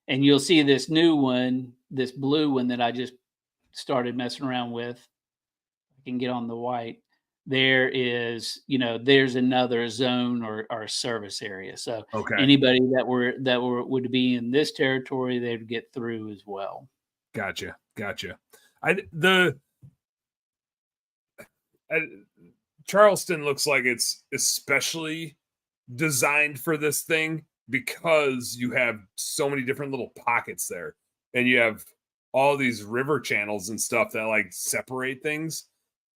And you'll see this new one, this blue one that I just started messing around with. I can get on the white. There is, there's another zone or service area. So anybody that would be in this territory, they'd get through as well. Gotcha. Charleston looks like it's especially designed for this thing because you have so many different little pockets there, and you have all these river channels and stuff that like separate things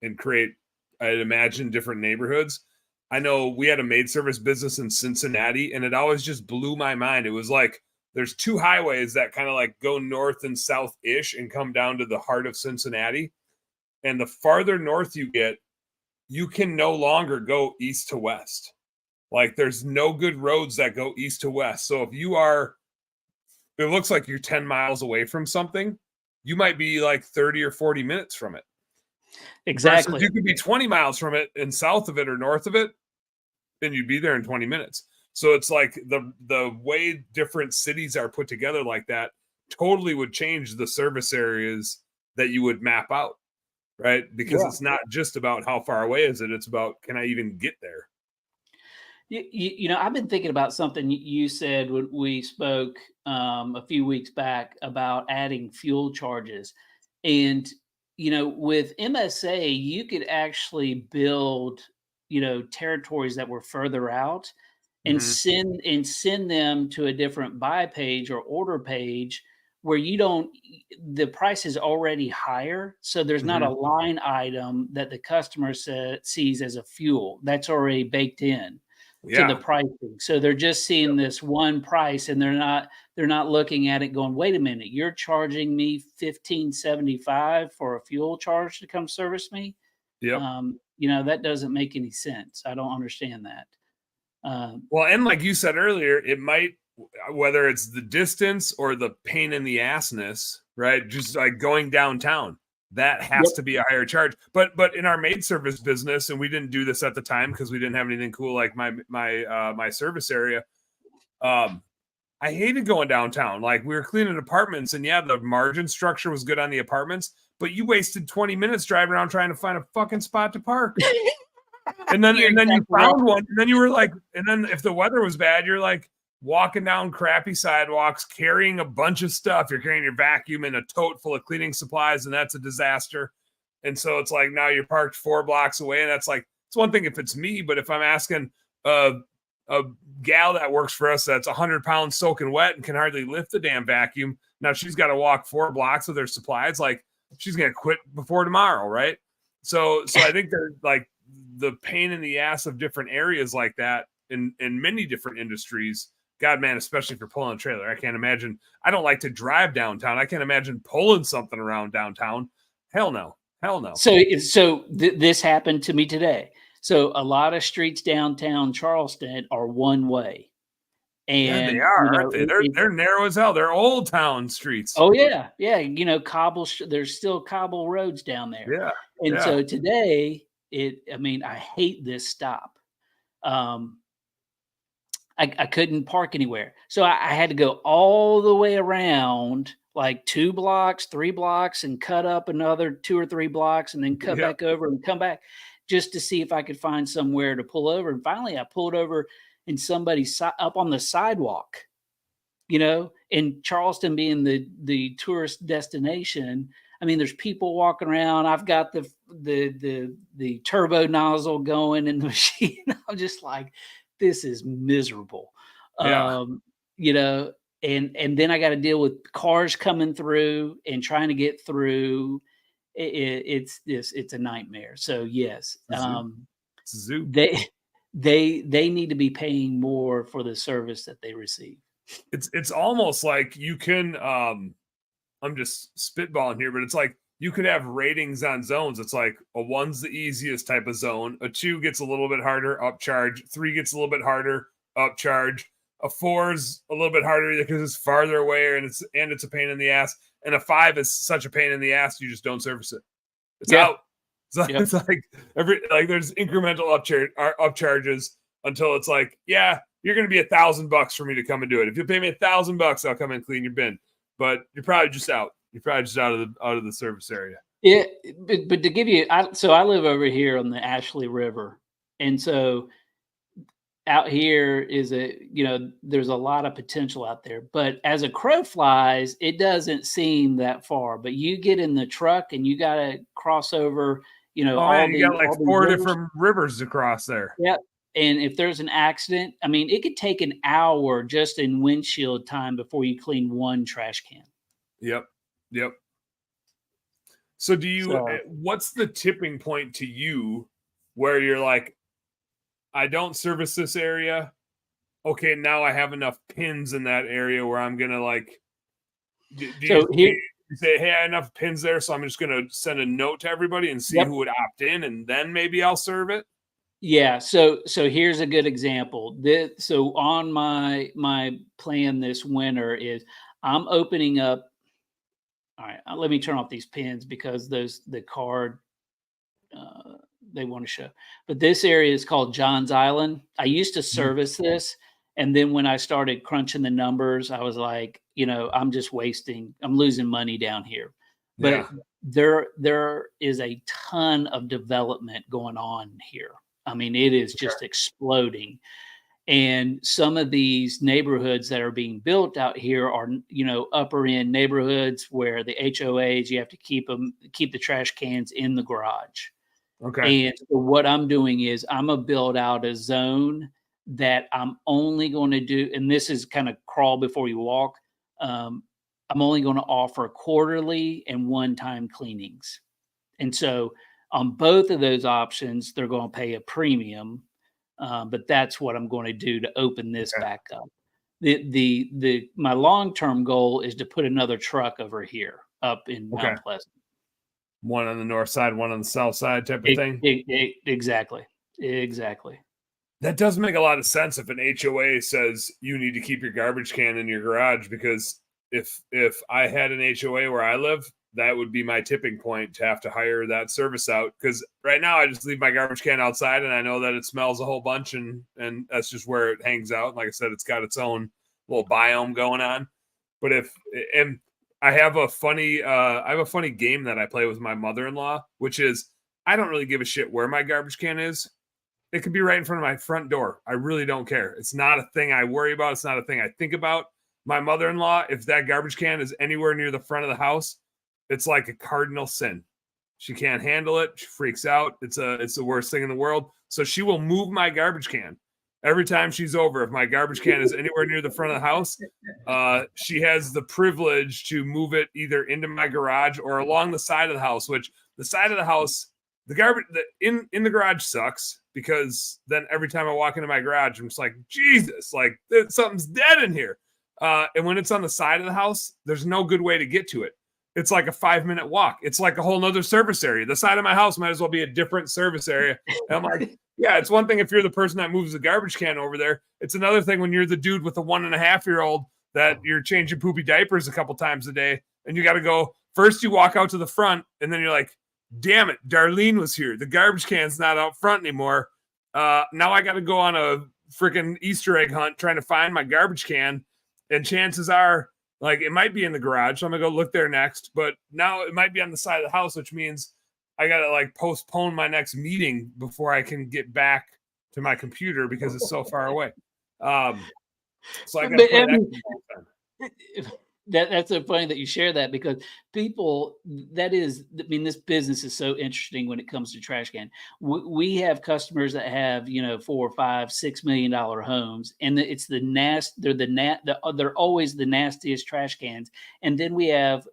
and create, I'd imagine, different neighborhoods. I know we had a maid service business in Cincinnati, and it always just blew my mind. It was like there's 2 highways that kind of like go north and south-ish and come down to the heart of Cincinnati. And the farther north you get, you can no longer go east to west. Like there's no good roads that go east to west. So if it looks like you're 10 miles away from something, you might be like 30 or 40 minutes from it. Exactly. Versus you could be 20 miles from it and south of it or north of it, and you'd be there in 20 minutes. So it's like the way different cities are put together like that totally would change the service areas that you would map out, right? Because it's not just about how far away is it, it's about, can I even get there? I've been thinking about something you said when we spoke a few weeks back about adding fuel charges. And, with MSA, you could actually build, territories that were further out and send them to a different buy page or order page where the price is already higher. So there's not a line item that the customer sees as a fuel that's already baked in to the pricing. So they're just seeing this one price, and they're not looking at it going, wait a minute, you're charging me $15.75 for a fuel charge to come service me. That doesn't make any sense. I don't understand that. Well, and like you said earlier, it might, whether it's the distance or the pain in the assness, right? Just like going downtown, that has to be a higher charge. But in our maid service business, and we didn't do this at the time because we didn't have anything cool like my service area. I hated going downtown. Like, we were cleaning apartments, and yeah, the margin structure was good on the apartments, but you wasted 20 minutes driving around trying to find a fucking spot to park. And then you found one, and then you were like, and then if the weather was bad, you're like walking down crappy sidewalks, carrying a bunch of stuff. You're carrying your vacuum and a tote full of cleaning supplies, and that's a disaster. And so it's like, now you're parked 4 blocks away, and that's like, it's one thing if it's me, but if I'm asking a gal that works for us that's 100 pounds soaking wet and can hardly lift the damn vacuum, now she's got to walk 4 blocks with her supplies, like, she's gonna quit before tomorrow, right? So I think there's like the pain in the ass of different areas like that in many different industries. God, man, especially for pulling a trailer. I can't imagine. I don't like to drive downtown. I can't imagine pulling something around downtown. Hell no. So this happened to me today. So a lot of streets downtown Charleston are one way. And they are, aren't they? They're narrow as hell. They're old town streets. Oh yeah. There's still cobble roads down there. Yeah. And so today, I hate this stop. I couldn't park anywhere. So I had to go all the way around, like 2 blocks, 3 blocks, and cut up another 2 or 3 blocks, and then cut back over and come back just to see if I could find somewhere to pull over. And finally I pulled over in somebody's up on the sidewalk, in Charleston being the tourist destination. I mean, there's people walking around. I've got the turbo nozzle going in the machine. I'm just like, this is miserable. And then I got to deal with cars coming through and trying to get through. It's a nightmare. So yes, they need to be paying more for the service that they receive. It's almost like you can, I'm just spitballing here, but it's like you could have ratings on zones. It's like a 1's the easiest type of zone. A 2 gets a little bit harder, upcharge. 3 gets a little bit harder, upcharge. A 4's a little bit harder because it's farther away and it's a pain in the ass. And a 5 is such a pain in the ass, you just don't service it. It's out. It's like there's incremental upcharges until it's like, yeah, you're going to be $1,000 for me to come and do it. If you pay me $1,000, I'll come and clean your bin. But you're probably just out. You're probably just out of the service area. Yeah, but to give you, I live over here on the Ashley River, and so out here is there's a lot of potential out there. But as a crow flies, it doesn't seem that far. But you get in the truck and you got to cross over. You got like 4 different rivers to cross there. Yep. And if there's an accident, I mean, it could take an hour just in windshield time before you clean 1 trash can. Yep. So what's the tipping point to you where you're like, I don't service this area. Okay, now I have enough pins in that area where I'm going to you say, hey, I have enough pins there, so I'm just going to send a note to everybody and see who would opt in, and then maybe I'll serve it? Yeah. So here's a good example. So on my plan this winter is I'm opening up. All right, let me turn off these pins because the card they want to show. But this area is called John's Island. I used to service this, and then when I started crunching the numbers, I was like, I'm losing money down here. But there is a ton of development going on here. I mean, it is just exploding. And some of these neighborhoods that are being built out here are, upper end neighborhoods where the HOAs, you have to keep the trash cans in the garage. Okay. And so what I'm doing is I'm going to build out a zone that I'm only going to do, and this is kind of crawl before you walk. I'm only going to offer quarterly and one-time cleanings. And so on both of those options, they're going to pay a premium. But that's what I'm going to do to open this back up. My long-term goal is to put another truck over here up in Mount Pleasant. One on the north side, one on the south side type of thing. Exactly. That does make a lot of sense if an HOA says you need to keep your garbage can in your garage, because if I had an HOA where I live, that would be my tipping point to have to hire that service out. Because right now I just leave my garbage can outside and I know that it smells a whole bunch and that's just where it hangs out. Like I said, it's got its own little biome going on. But and I have a funny game that I play with my mother-in-law, which is I don't really give a shit where my garbage can is. It could be right in front of my front door. I really don't care. It's not a thing I worry about. It's not a thing I think about. My mother-in-law, if that garbage can is anywhere near the front of the house, it's like a cardinal sin. She can't handle it. She freaks out. It's the worst thing in the world. So she will move my garbage can every time she's over. If my garbage can is anywhere near the front of the house, she has the privilege to move it either into my garage or along the side of the house, which the side of the house, the garbage in the garage sucks because then every time I walk into my garage, I'm just like, Jesus, like something's dead in here. And when it's on the side of the house, there's no good way to get to it. It's like a 5-minute walk. It's like a whole nother service area. The side of my house might as well be a different service area. And I'm like, yeah, it's one thing if you're the person that moves the garbage can over there. It's another thing when you're the dude with a 1.5-year-old that you're changing poopy diapers a couple times a day. And you got to go, first you walk out to the front and then you're like, damn it, Darlene was here. The garbage can's not out front anymore. Now I got to go on a freaking Easter egg hunt trying to find my garbage can. And chances are, like, it might be in the garage. So I'm going to go look there next. But now it might be on the side of the house, which means I got to, like, postpone my next meeting before I can get back to my computer because it's so far away. So I got to play that. That's so funny that you share that because people, this business is so interesting when it comes to trash can. We have customers that have, $4 or $5, $6 million homes, and they're always the nastiest trash cans. And then we have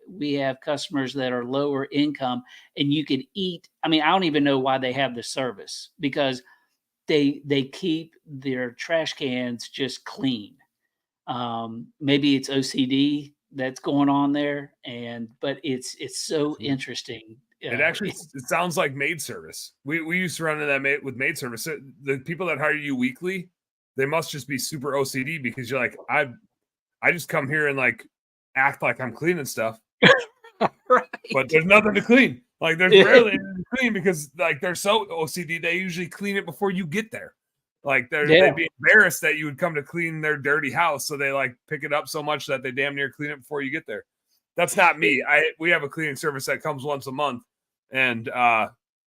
customers that are lower income, and you could eat. I mean, I don't even know why they have the service because they keep their trash cans just clean. Maybe it's OCD that's going on there, but it's so interesting. It sounds like maid service. We used to run into that with maid service. The people that hire you weekly, they must just be super OCD because you're like, I just come here and like act like I'm cleaning stuff, right? But there's nothing to clean. Like there's rarely anything to clean because like they're so OCD. They usually clean it before you get there. Like they'd be embarrassed that you would come to clean their dirty house. So they like pick it up so much that they damn near clean it before you get there. That's not me. We have a cleaning service that comes once a month and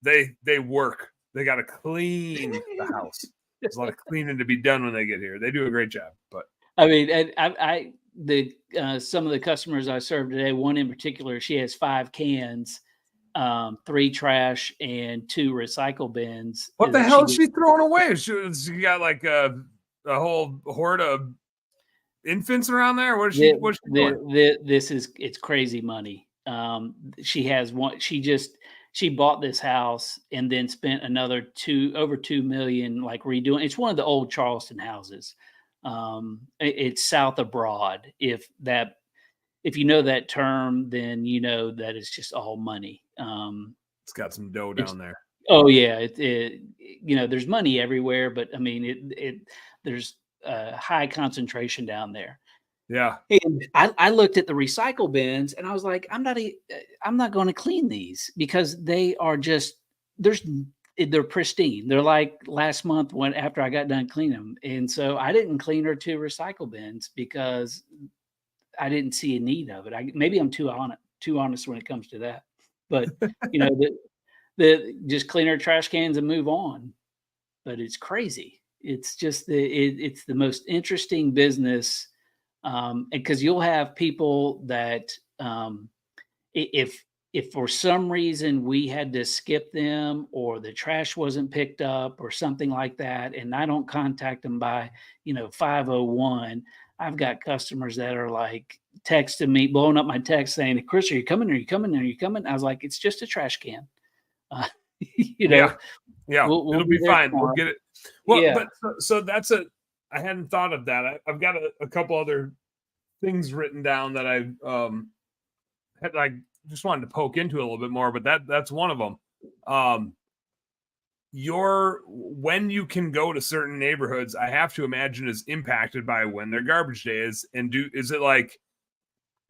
they work. They got to clean the house. There's a lot of cleaning to be done when they get here. They do a great job. But I mean, some of the customers I served today, one in particular, she has 5 cans, 3 trash and 2 recycle bins. What the hell is she throwing away? She got like a whole horde of infants around there. What's she doing? It's crazy money. She has one. She bought this house and then spent another over $2 million like redoing. It's one of the old Charleston houses. It's south of Broad. If you know that term, then you know that it's just all money. It's got some dough down there. Oh yeah, there's money everywhere, but I mean, there's a high concentration down there. Yeah. And I looked at the recycle bins and I was like, I'm not going to clean these because they are just they're pristine. They're like last month after I got done cleaning them, and so I didn't clean her 2 recycle bins because I didn't see a need of it. Maybe I'm too honest when it comes to that. But the just clean our trash cans and move on. But it's crazy. It's just it's the most interesting business, because you'll have people that if for some reason we had to skip them or the trash wasn't picked up or something like that, and I don't contact them by 5:01. I've got customers that are like texting me, blowing up my text saying, Chris, are you coming? Are you coming? Are you coming? I was like, it's just a trash can. Yeah. We'll it'll be fine. Tomorrow. We'll get it. Well, yeah. But so I hadn't thought of that. I've got a couple other things written down that I just wanted to poke into a little bit more, but that's one of them. When you can go to certain neighborhoods, I have to imagine is impacted by when their garbage day is. And is it like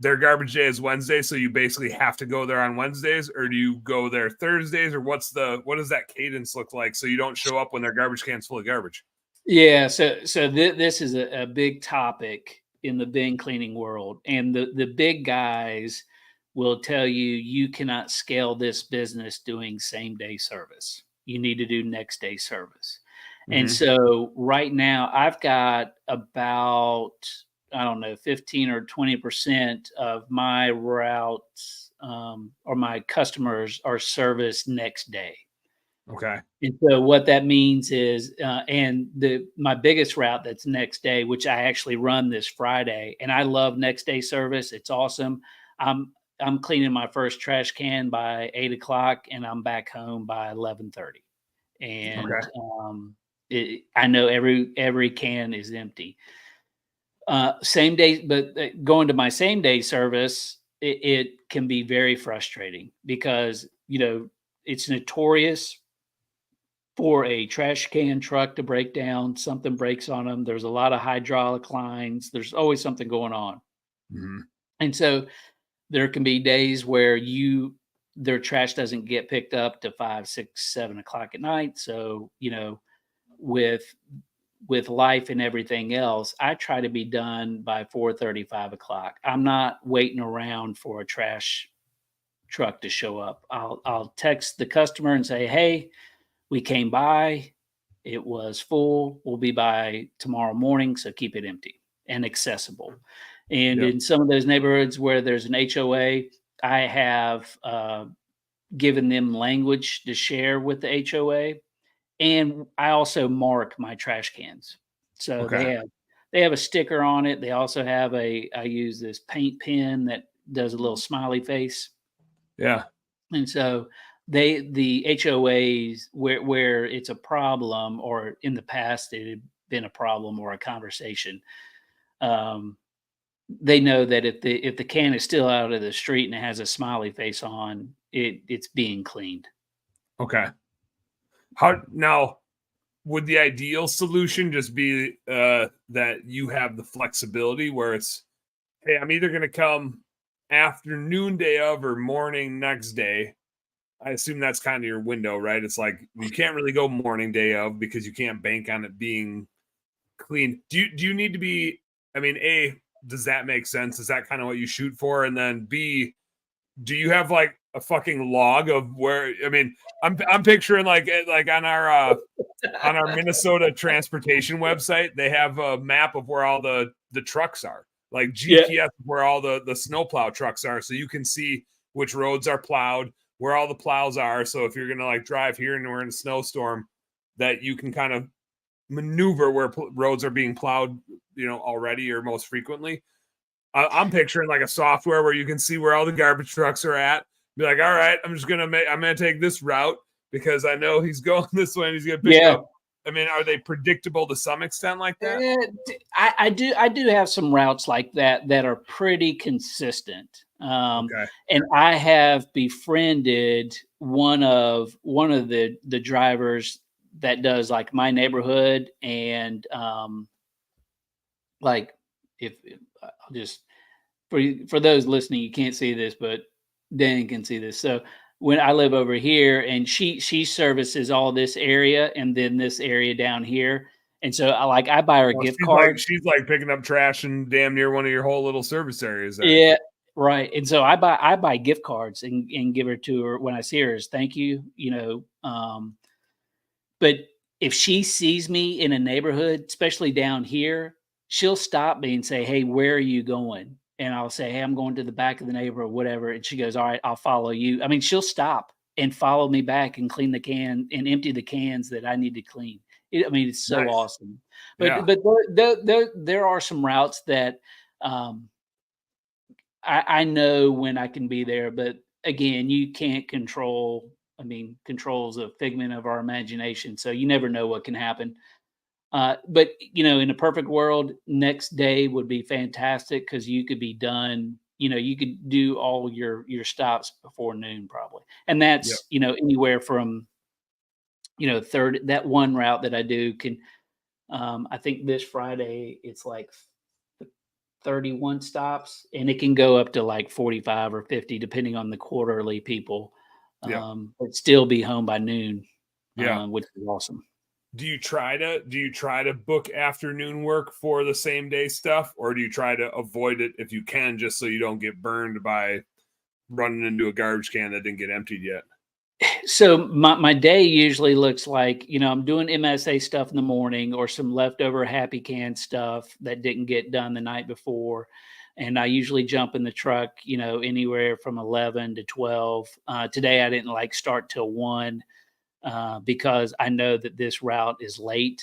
their garbage day is Wednesday, so you basically have to go there on Wednesdays, or do you go there Thursdays, or what does that cadence look like so you don't show up when their garbage can's full of garbage? Yeah, this is a big topic in the bin cleaning world, and the big guys will tell you you cannot scale this business doing same day service. You need to do next day service. And Mhm. so right now I've got about, I don't know, 15 or 20% of my routes or my customers are serviced next day. Okay. And so what that means is, and my biggest route that's next day, which I actually run this Friday, and I love next day service. It's awesome. I'm cleaning my first trash can by 8 o'clock, and I'm back home by 11:30. And Okay. I know every can is empty. Same day, but going to my same day service, it can be very frustrating because it's notorious for a trash can truck to break down. Something breaks on them. There's a lot of hydraulic lines. There's always something going on. Mhm. And so there can be days where their trash doesn't get picked up to 5, 6, 7 o'clock at night. So, with life and everything else, I try to be done by 4:30, 5 o'clock. I'm not waiting around for a trash truck to show up. I'll text the customer and say, "Hey, we came by. It was full. We'll be by tomorrow morning, so keep it empty and accessible." And Yep. in some of those neighborhoods where there's an HOA, I have given them language to share with the HOA, and I also mark my trash cans. So Okay. they have a sticker on it. They also have I use this paint pen that does a little smiley face. Yeah. And so the HOAs where it's a problem, or in the past it had been a problem or a conversation, um, they know that if the can is still out of the street and it has a smiley face on, it's being cleaned. Okay. How now would the ideal solution just be that you have the flexibility where it's, hey, I'm either going to come afternoon day of or morning next day. I assume that's kind of your window, right? It's like you can't really go morning day of because you can't bank on it being clean. Do you need to be, I mean, A, does that make sense? Is that kind of what you shoot for? And then B, do you have like a fucking log of where, I mean, I'm picturing like on our Minnesota transportation website, they have a map of where all the trucks are, like Yeah. GPS where all the snowplow trucks are, so you can see which roads are plowed, where all the plows are. So if you're gonna like drive here and we're in a snowstorm, that you can kind of maneuver where roads are being plowed, already or most frequently. I'm picturing like a software where you can see where all the garbage trucks are at. Be like, all right, I'm gonna take this route because I know he's going this way and he's gonna pick Yeah. up. I mean, are they predictable to some extent like that? I do have some routes like that are pretty consistent. Okay. And I have befriended one of the drivers that does like my neighborhood, and like if I'll just, for those listening, you can't see this, but Dan can see this. So when I live over here, and she services all this area and then this area down here, and so I buy her Well, gift like cards. she's like picking up trash and damn near one of your whole little service areas there. Yeah, right. And so I buy gift cards and give her to her when I see her as thank you. But if she sees me in a neighborhood, especially down here, she'll stop me and say, "Hey, where are you going?" And I'll say, "Hey, I'm going to the back of the neighborhood," or whatever. And she goes, "All right, I'll follow you." I mean, she'll stop and follow me back and clean the can and empty the cans that I need to clean. I mean, it's so Nice. awesome. Yeah. But there are some routes that um, I know when I can be there, but again, you can't control. I mean, control is a figment of our imagination, so you never know what can happen. But in a perfect world, next day would be fantastic because you could be done. You could do all your stops before noon probably, and Yep. that's anywhere from third. That one route that I do can. I think this Friday it's like 31 stops, and it can go up to like 45 or 50, depending on the quarterly people. Yeah. But still be home by noon, Yeah. which is awesome. Do you try to book afternoon work for the same day stuff, or do you try to avoid it if you can, just so you don't get burned by running into a garbage can that didn't get emptied yet? So my day usually looks like, I'm doing MSA stuff in the morning or some leftover Happy Can stuff that didn't get done the night before. And I usually jump in the truck, anywhere from 11 to 12. Today I didn't start till 1 because I know that this route is late.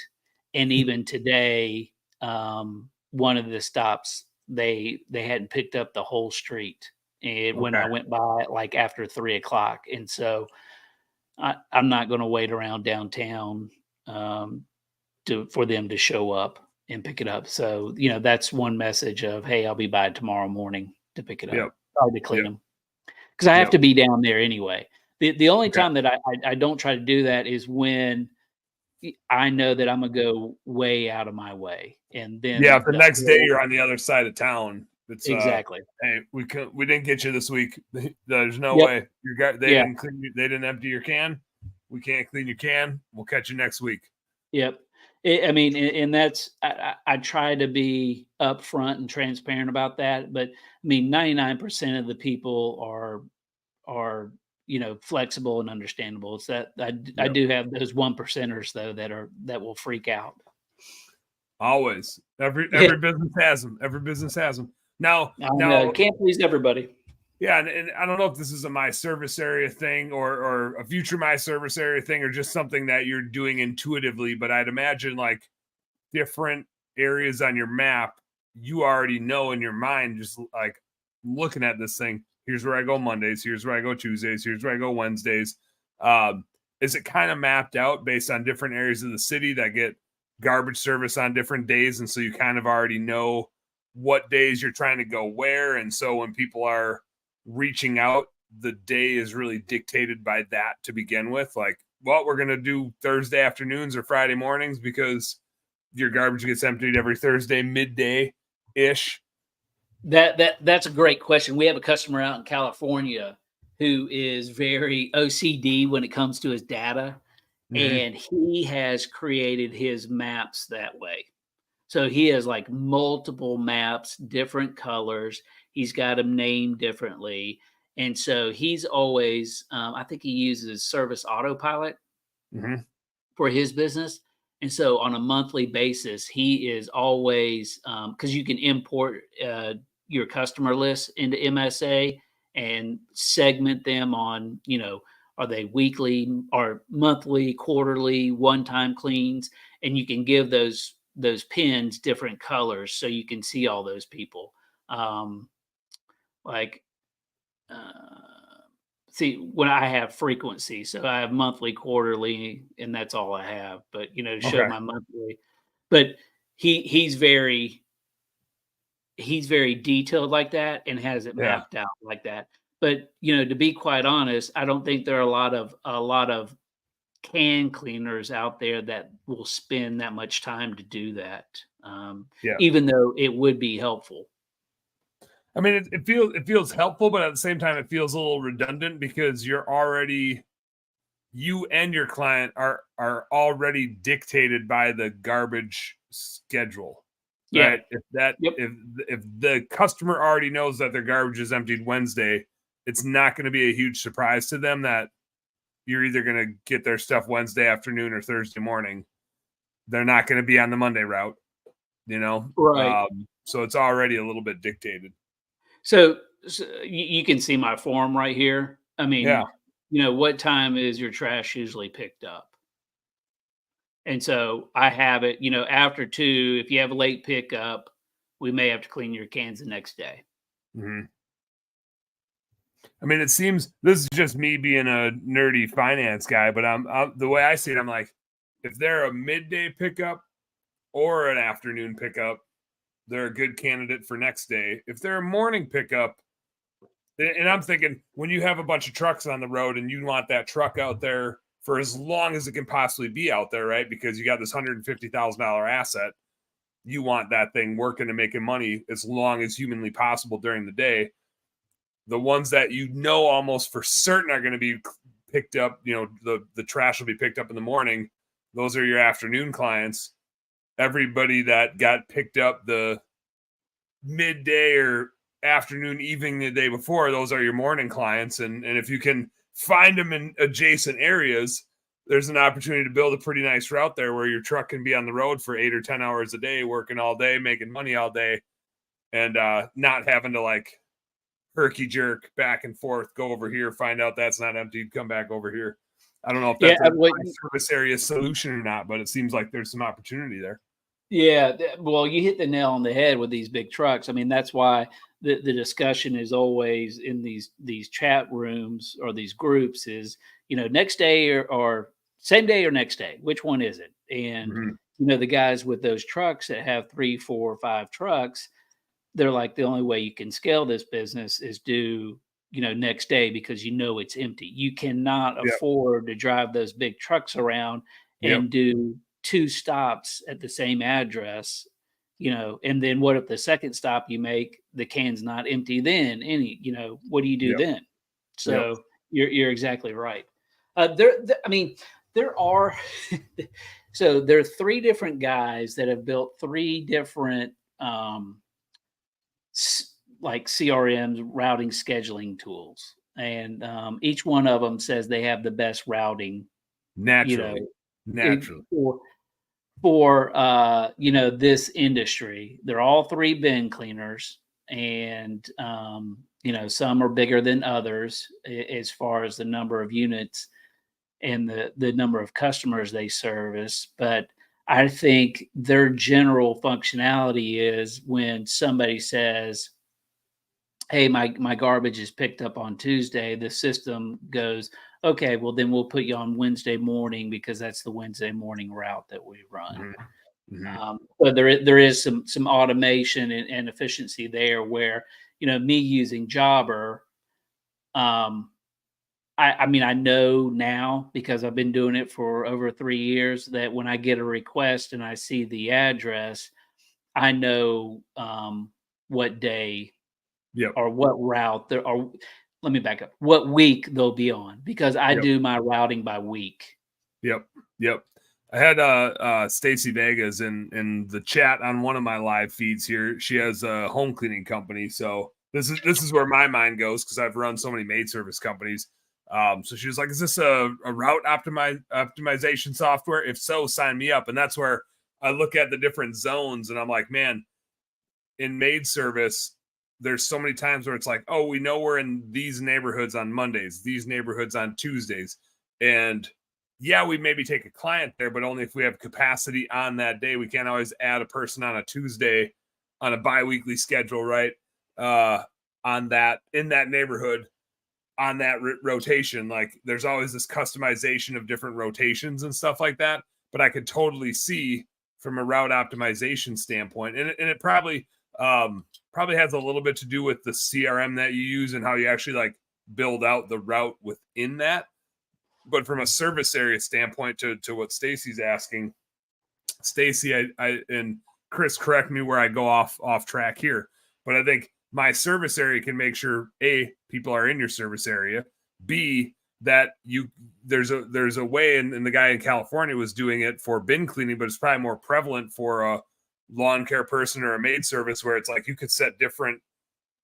And even today, one of the stops, they hadn't picked up the whole street. And when Okay. I went by after 3 o'clock. And so I'm not going to wait around downtown for them to show up and pick it up. So, that's one message of, hey, I'll be by tomorrow morning to pick it up, Yep. or to clean Yep. them, because I have Yep. to be down there anyway. The only Okay. time that I don't try to do that is when I know that I'm gonna go way out of my way, and then Yeah. If the next day you're on the other side of town, it's exactly. hey, we didn't get you this week. There's no Yep. way Yeah. they didn't empty your can. We can't clean your can. We'll catch you next week. Yep. I mean, and that's I try to be upfront and transparent about that, but I mean, 99% of the people are flexible and understandable. It's that I Yep. do have those 1%ers though that will freak out. Always. Every Yeah. business has them. Every business has them. Now, Can't please everybody. yeah, and I don't know if this is a my service area thing or a future my service area thing or just something that you're doing intuitively, but I'd imagine different areas on your map, you already know in your mind, just looking at this thing. Here's where I go Mondays. Here's where I go Tuesdays. Here's where I go Wednesdays. Is it kind of mapped out based on different areas of the city that get garbage service on different days? And so you kind of already know what days you're trying to go where. And so when people are reaching out, the day is really dictated by that to begin with. We're going to do Thursday afternoons or Friday mornings because your garbage gets emptied every Thursday midday ish. That's a great question. We have a customer out in California who is very OCD when it comes to his data, and he has created his maps that way. So he has multiple maps, different colors. He's got them named differently. And so he's always, I think he uses Service Autopilot for his business. And so on a monthly basis, he is always, because you can import your customer list into MSA and segment them on, are they weekly or monthly, quarterly, one-time cleans? And you can give those pins different colors so you can see all those people. See, when I have frequency, so I have monthly, quarterly, and that's all I have. But to show my monthly, but he's very detailed like that and has it mapped out like that. But to be quite honest, I don't think there are a lot of can cleaners out there that will spend that much time to do that. Even though it would be helpful. I mean, it feels helpful, but at the same time, it feels a little redundant because you and your client are already dictated by the garbage schedule, right? If the customer already knows that their garbage is emptied Wednesday, it's not going to be a huge surprise to them that you're either going to get their stuff Wednesday afternoon or Thursday morning. They're not going to be on the Monday route, Right. So it's already a little bit dictated. So you can see my form right here. I mean, what time is your trash usually picked up? And so I have it, after 2, if you have a late pickup, we may have to clean your cans the next day. I mean, it seems this is just me being a nerdy finance guy, but I'm the way I see it, I'm like, if they're a midday pickup or an afternoon pickup, they're a good candidate for next day. If they're a morning pickup, and I'm thinking when you have a bunch of trucks on the road and you want that truck out there for as long as it can possibly be out there, right? Because you got this $150,000 asset. you want that thing working and making money as long as humanly possible during the day. The ones that almost for certain are going to be picked up, the trash will be picked up in the morning. Those are your afternoon clients. Everybody that got picked up the midday or afternoon, evening, the day before, those are your morning clients. And if you can find them in adjacent areas, there's an opportunity to build a pretty nice route there where your truck can be on the road for 8 or 10 hours a day, working all day, making money all day, and not having to like herky jerk back and forth, go over here, find out that's not empty, come back over here. I don't know if that's a service area solution or not, but it seems like there's some opportunity there. Yeah, well, you hit the nail on the head with these big trucks. I mean, that's why the discussion is always in these chat rooms or these groups is, next day or same day or next day, which one is it? And, the guys with those trucks that have 3, 4, 5 trucks, they're like, the only way you can scale this business is do, next day because it's empty. You cannot afford to drive those big trucks around and do 2 stops at the same address, and then what if the second stop you make, the can's not empty then? What do you do then? So you're exactly right. There are so there are 3 different guys that have built 3 different like CRMs, routing scheduling tools, and each one of them says they have the best routing naturally for this industry. They're all 3 bin cleaners, and some are bigger than others as far as the number of units and the number of customers they service. But I think their general functionality is when somebody says, hey, my garbage is picked up on Tuesday, the system goes, okay, well, then we'll put you on Wednesday morning because that's the Wednesday morning route that we run. But there is some automation and efficiency there where, me using Jobber, I know now because I've been doing it for over 3 years that when I get a request and I see the address, I know what day or what route there are. Let me back up. What week they'll be on because I do my routing by week. Yep. I had Stacy Vegas in the chat on one of my live feeds here. She has a home cleaning company, so this is where my mind goes because I've run so many maid service companies. So she was like, "Is this a route optimization software? If so, sign me up." And that's where I look at the different zones, and I'm like, man, in maid service, there's so many times where it's like, oh, we know we're in these neighborhoods on Mondays, these neighborhoods on Tuesdays. And we maybe take a client there, but only if we have capacity on that day. We can't always add a person on a Tuesday on a biweekly schedule, right? In that neighborhood, on that rotation. Like there's always this customization of different rotations and stuff like that. But I could totally see from a route optimization standpoint, and it probably has a little bit to do with the CRM that you use and how you actually like build out the route within that. But from a service area standpoint, to what Stacy's asking, Stacy, I and Chris, correct me where I go off track here, but I think my service area can make sure A, people are in your service area, B, that there's a way, and the guy in California was doing it for bin cleaning, but it's probably more prevalent for a lawn care person or a maid service where it's like you could set different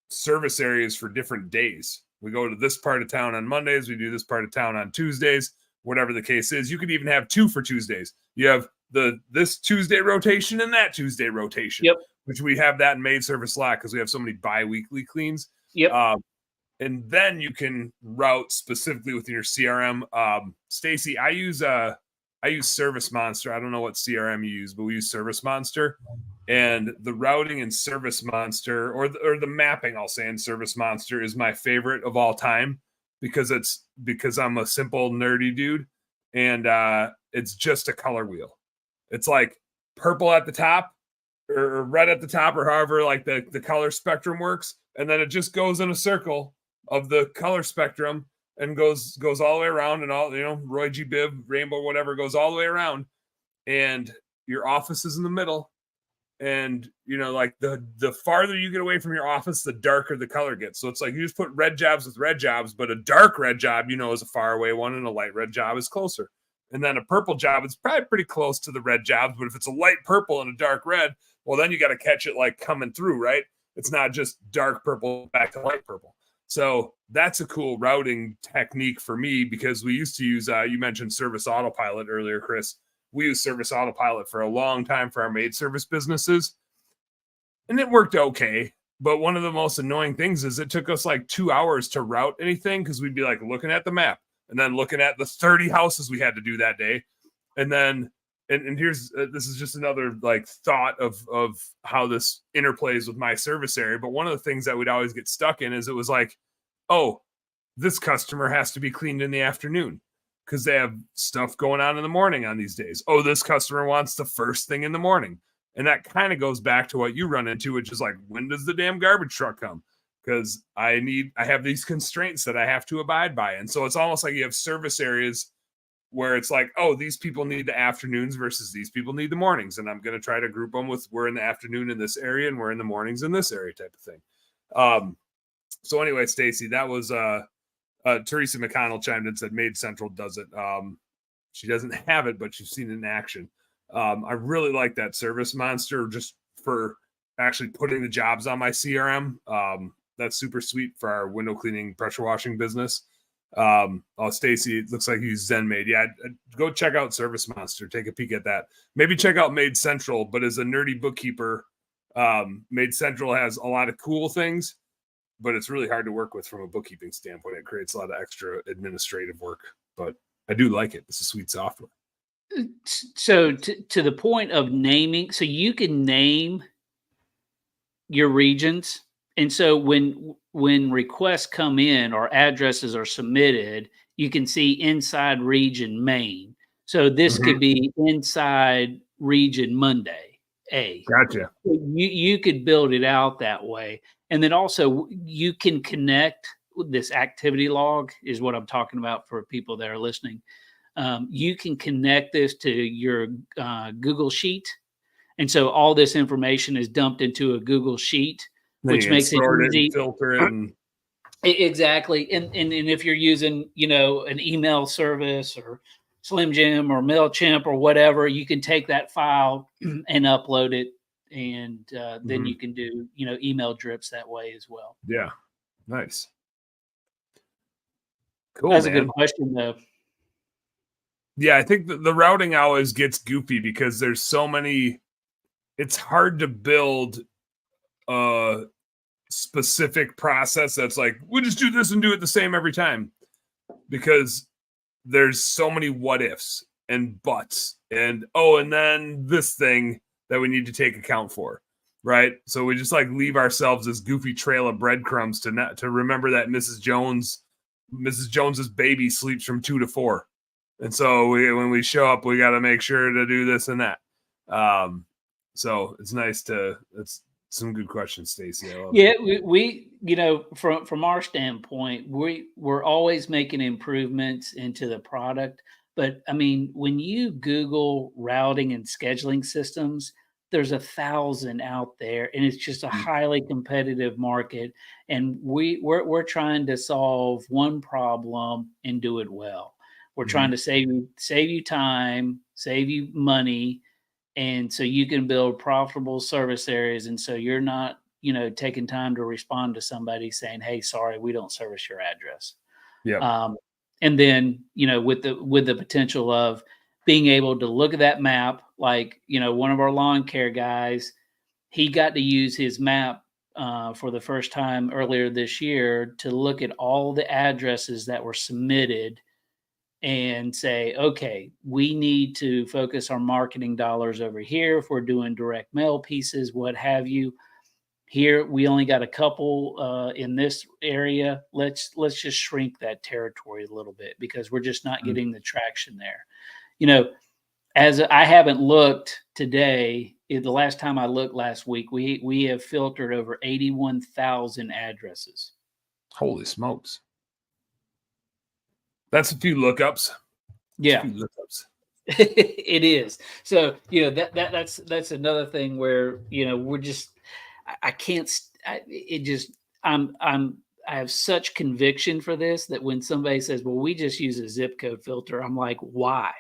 service areas for different days. We go to this part of town on Mondays, we do this part of town on Tuesdays, whatever the case is. You could even have 2 for Tuesdays. You have this Tuesday rotation and that Tuesday rotation, which we have that in maid service Slack because we have so many bi-weekly cleans. And then you can route specifically within your CRM. Stacy, I use Service Monster. I don't know what CRM you use, but we use Service Monster. And the routing in Service Monster, or the mapping, I'll say, in Service Monster is my favorite of all time because I'm a simple nerdy dude, and it's just a color wheel. It's like purple at the top, or red at the top, or however like the color spectrum works, and then it just goes in a circle of the color spectrum and goes all the way around, and all, Roy G. Biv, rainbow, whatever, goes all the way around, and your office is in the middle. And, like the farther you get away from your office, the darker the color gets. So it's like you just put red jobs with red jobs, but a dark red job, is a far away one, and a light red job is closer. And then a purple job is probably pretty close to the red jobs. But if it's a light purple and a dark red, well, then you got to catch it like coming through, right? It's not just dark purple back to light purple. So that's a cool routing technique for me, because we used to use, you mentioned service autopilot earlier, Chris. We used service autopilot for a long time for our maid service businesses, and it worked okay. But one of the most annoying things is it took us like 2 hours to route anything, because we'd be like looking at the map and then looking at the 30 houses we had to do that day. And then, and here's, this is just another like thought of how this interplays with my service area. But one of the things that we'd always get stuck in is it was like, oh, this customer has to be cleaned in the afternoon because they have stuff going on in the morning on these days. Oh, this customer wants the first thing in the morning. And that kind of goes back to what you run into, which is like, when does the damn garbage truck come? Because I have these constraints that I have to abide by. And so it's almost like you have service areas where it's like, oh, these people need the afternoons versus these people need the mornings. And I'm going to try to group them with, we're in the afternoon in this area and we're in the mornings in this area type of thing. So anyway, Stacy, that was Teresa McConnell chimed in and said Maid Central does it. She doesn't have it, but she's seen it in action. I really like that Service Monster just for actually putting the jobs on my CRM. That's super sweet for our window cleaning, pressure washing business. Stacy, it looks like he's Zen Maid. Yeah, go check out Service Monster. Take a peek at that. Maybe check out Maid Central, but as a nerdy bookkeeper, Maid Central has a lot of cool things, but it's really hard to work with from a bookkeeping standpoint. It creates a lot of extra administrative work, but I do like it. It's a sweet software. So to the point of naming, so you can name your regions. And so when requests come in or addresses are submitted, you can see inside region Maine. So this could be inside region Monday A. Gotcha. You could build it out that way. And then also you can connect with this activity log is what I'm talking about for people that are listening. You can connect this to your Google Sheet. And so all this information is dumped into a Google Sheet, which makes it easy. Filter it. And... Exactly. And if you're using, an email service or Slim Jim or MailChimp or whatever, you can take that file and upload it. And then you can do, email drips that way as well. Yeah. Nice. Cool. That's a good question, though. Yeah, I think the routing always gets goofy because there's so many. It's hard to build a specific process that's like, we'll just do this and do it the same every time, because there's so many what ifs and buts and and then this thing that we need to take account for, right? So we just like leave ourselves this goofy trail of breadcrumbs to remember that Mrs. Jones's baby sleeps from 2 to 4. And so when we show up, we got to make sure to do this and that. So it's nice it's some good questions, Stacy. Yeah, we from our standpoint, we're always making improvements into the product. But I mean, when you Google routing and scheduling systems, there's 1,000 out there, and it's just a highly competitive market. And we're trying to solve one problem and do it well. We're trying to save you time, save you money, and so you can build profitable service areas. And so you're not, taking time to respond to somebody saying, "Hey, sorry, we don't service your address." Yeah. And then, with the potential of being able to look at that map, like, one of our lawn care guys, he got to use his map for the first time earlier this year to look at all the addresses that were submitted and say, okay, we need to focus our marketing dollars over here. If we're doing direct mail pieces, what have you, here, we only got a couple in this area. Let's just shrink that territory a little bit because we're just not getting the traction there. As I haven't looked today, the last time I looked last week, we have filtered over 81,000 addresses. Holy smokes. That's a few lookups. Yeah. It is. So, that's another thing where, we're just, I can't, it just, I have such conviction for this that when somebody says, well, we just use a zip code filter, I'm like, why?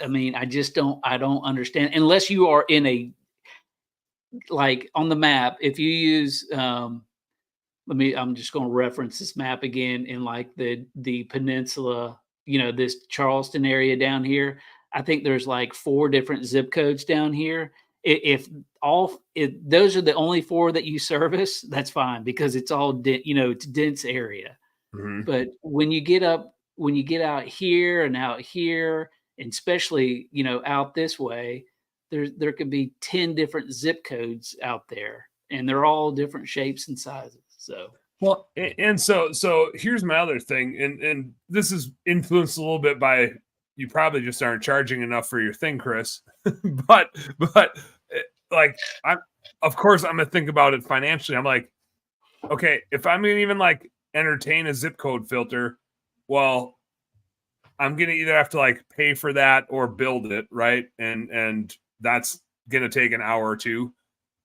I mean, I don't understand unless you are in like on the map, if you use, I'm just going to reference this map again in like the peninsula, this Charleston area down here. I think there's like 4 different zip codes down here. If those are the only 4 that you service, that's fine because it's all it's dense area. Mhm. But when you get out here and out here, and especially out this way, there could be 10 different zip codes out there, and they're all different shapes and sizes. So Well, and so here's my other thing, and this is influenced a little bit by you probably just aren't charging enough for your thing, Chris. but like I'm of course I'm gonna think about it financially. I'm like, okay, if I'm gonna even like entertain a zip code filter, well, I'm gonna either have to like pay for that or build it, right? And that's gonna take an hour or two.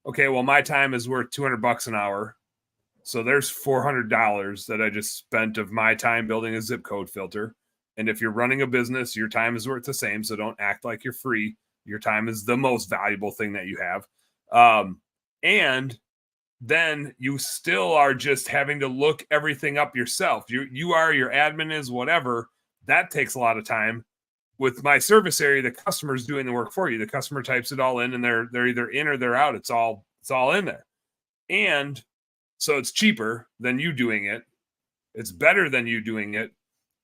Okay, well, my time is worth $200 an hour. So there's $400 that I just spent of my time building a zip code filter. And if you're running a business, your time is worth the same. So don't act like you're free. Your time is the most valuable thing that you have. And then you still are just having to look everything up yourself. You are, your admin is, whatever. That takes a lot of time. With my service area, the customer's doing the work for you. The customer types it all in, and they're either in or they're out. It's all in there. And so it's cheaper than you doing it. It's better than you doing it.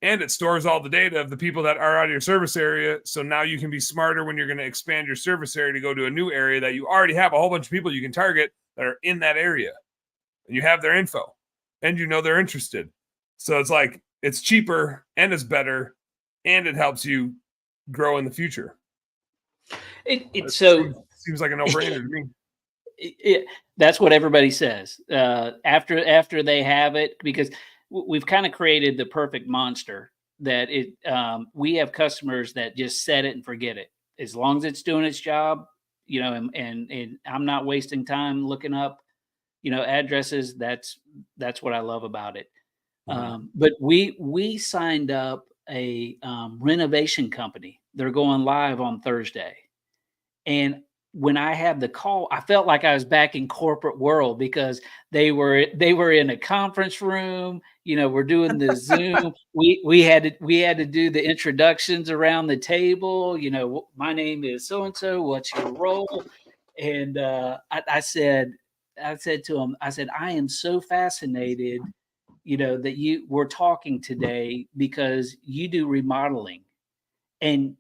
And it stores all the data of the people that are out of your service area. So now you can be smarter when you're going to expand your service area to go to a new area that you already have a whole bunch of people you can target that are in that area. And you have their info and they're interested. So it's like, it's cheaper and it's better and it helps you grow in the future. It seems like a no-brainer to me. That's what everybody says after they have it, because we've kind of created the perfect monster that we have customers that just set it and forget it as long as it's doing its job, and I'm not wasting time looking up addresses. That's what I love about it. But we signed up a renovation company. They're going live on Thursday, and when I had the call, I felt like I was back in corporate world because they were in a conference room. We're doing the Zoom. We had to do the introductions around the table. My name is so and so. What's your role? And I said to him, I said, I am so fascinated, that we're talking today because you do remodeling, and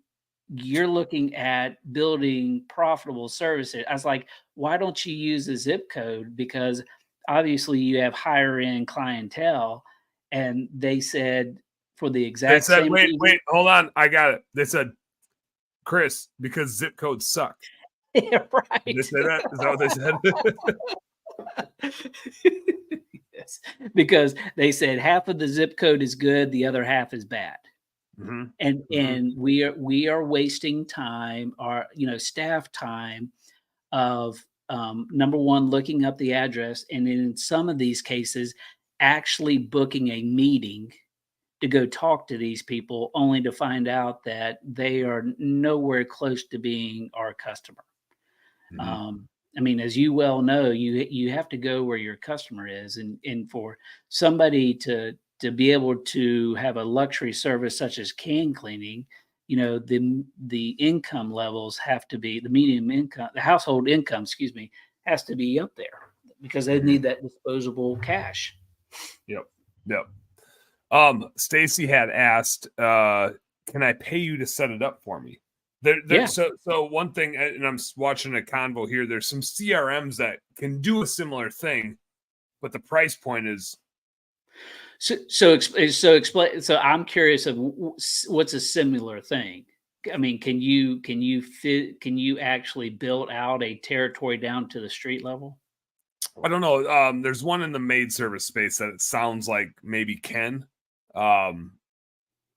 you're looking at building profitable services. I was like, why don't you use a zip code? Because obviously you have higher end clientele. And they said for the exact same wait, reason. Hold on. I got it. They said, Chris, because zip codes suck. Yeah, right. Did they say that? Is that what they said? Yes, because they said half of the zip code is good, the other half is bad. And we are wasting time, our staff time of number one, looking up the address, and in some of these cases actually booking a meeting to go talk to these people, only to find out that they are nowhere close to being our customer. I mean, as you well know, you have to go where your customer is, and for somebody to be able to have a luxury service such as can cleaning, the income levels have to be, the medium income, the household income, excuse me, has to be up there because they need that disposable cash. Yep. Stacy had asked, can I pay you to set it up for me? Yeah. So one thing, and I'm watching a convo here, there's some CRMs that can do a similar thing, but the price point is. So explain. So I'm curious of what's a similar thing. I mean, can you actually build out a territory down to the street level? I don't know. There's one in the maid service space that it sounds like maybe can.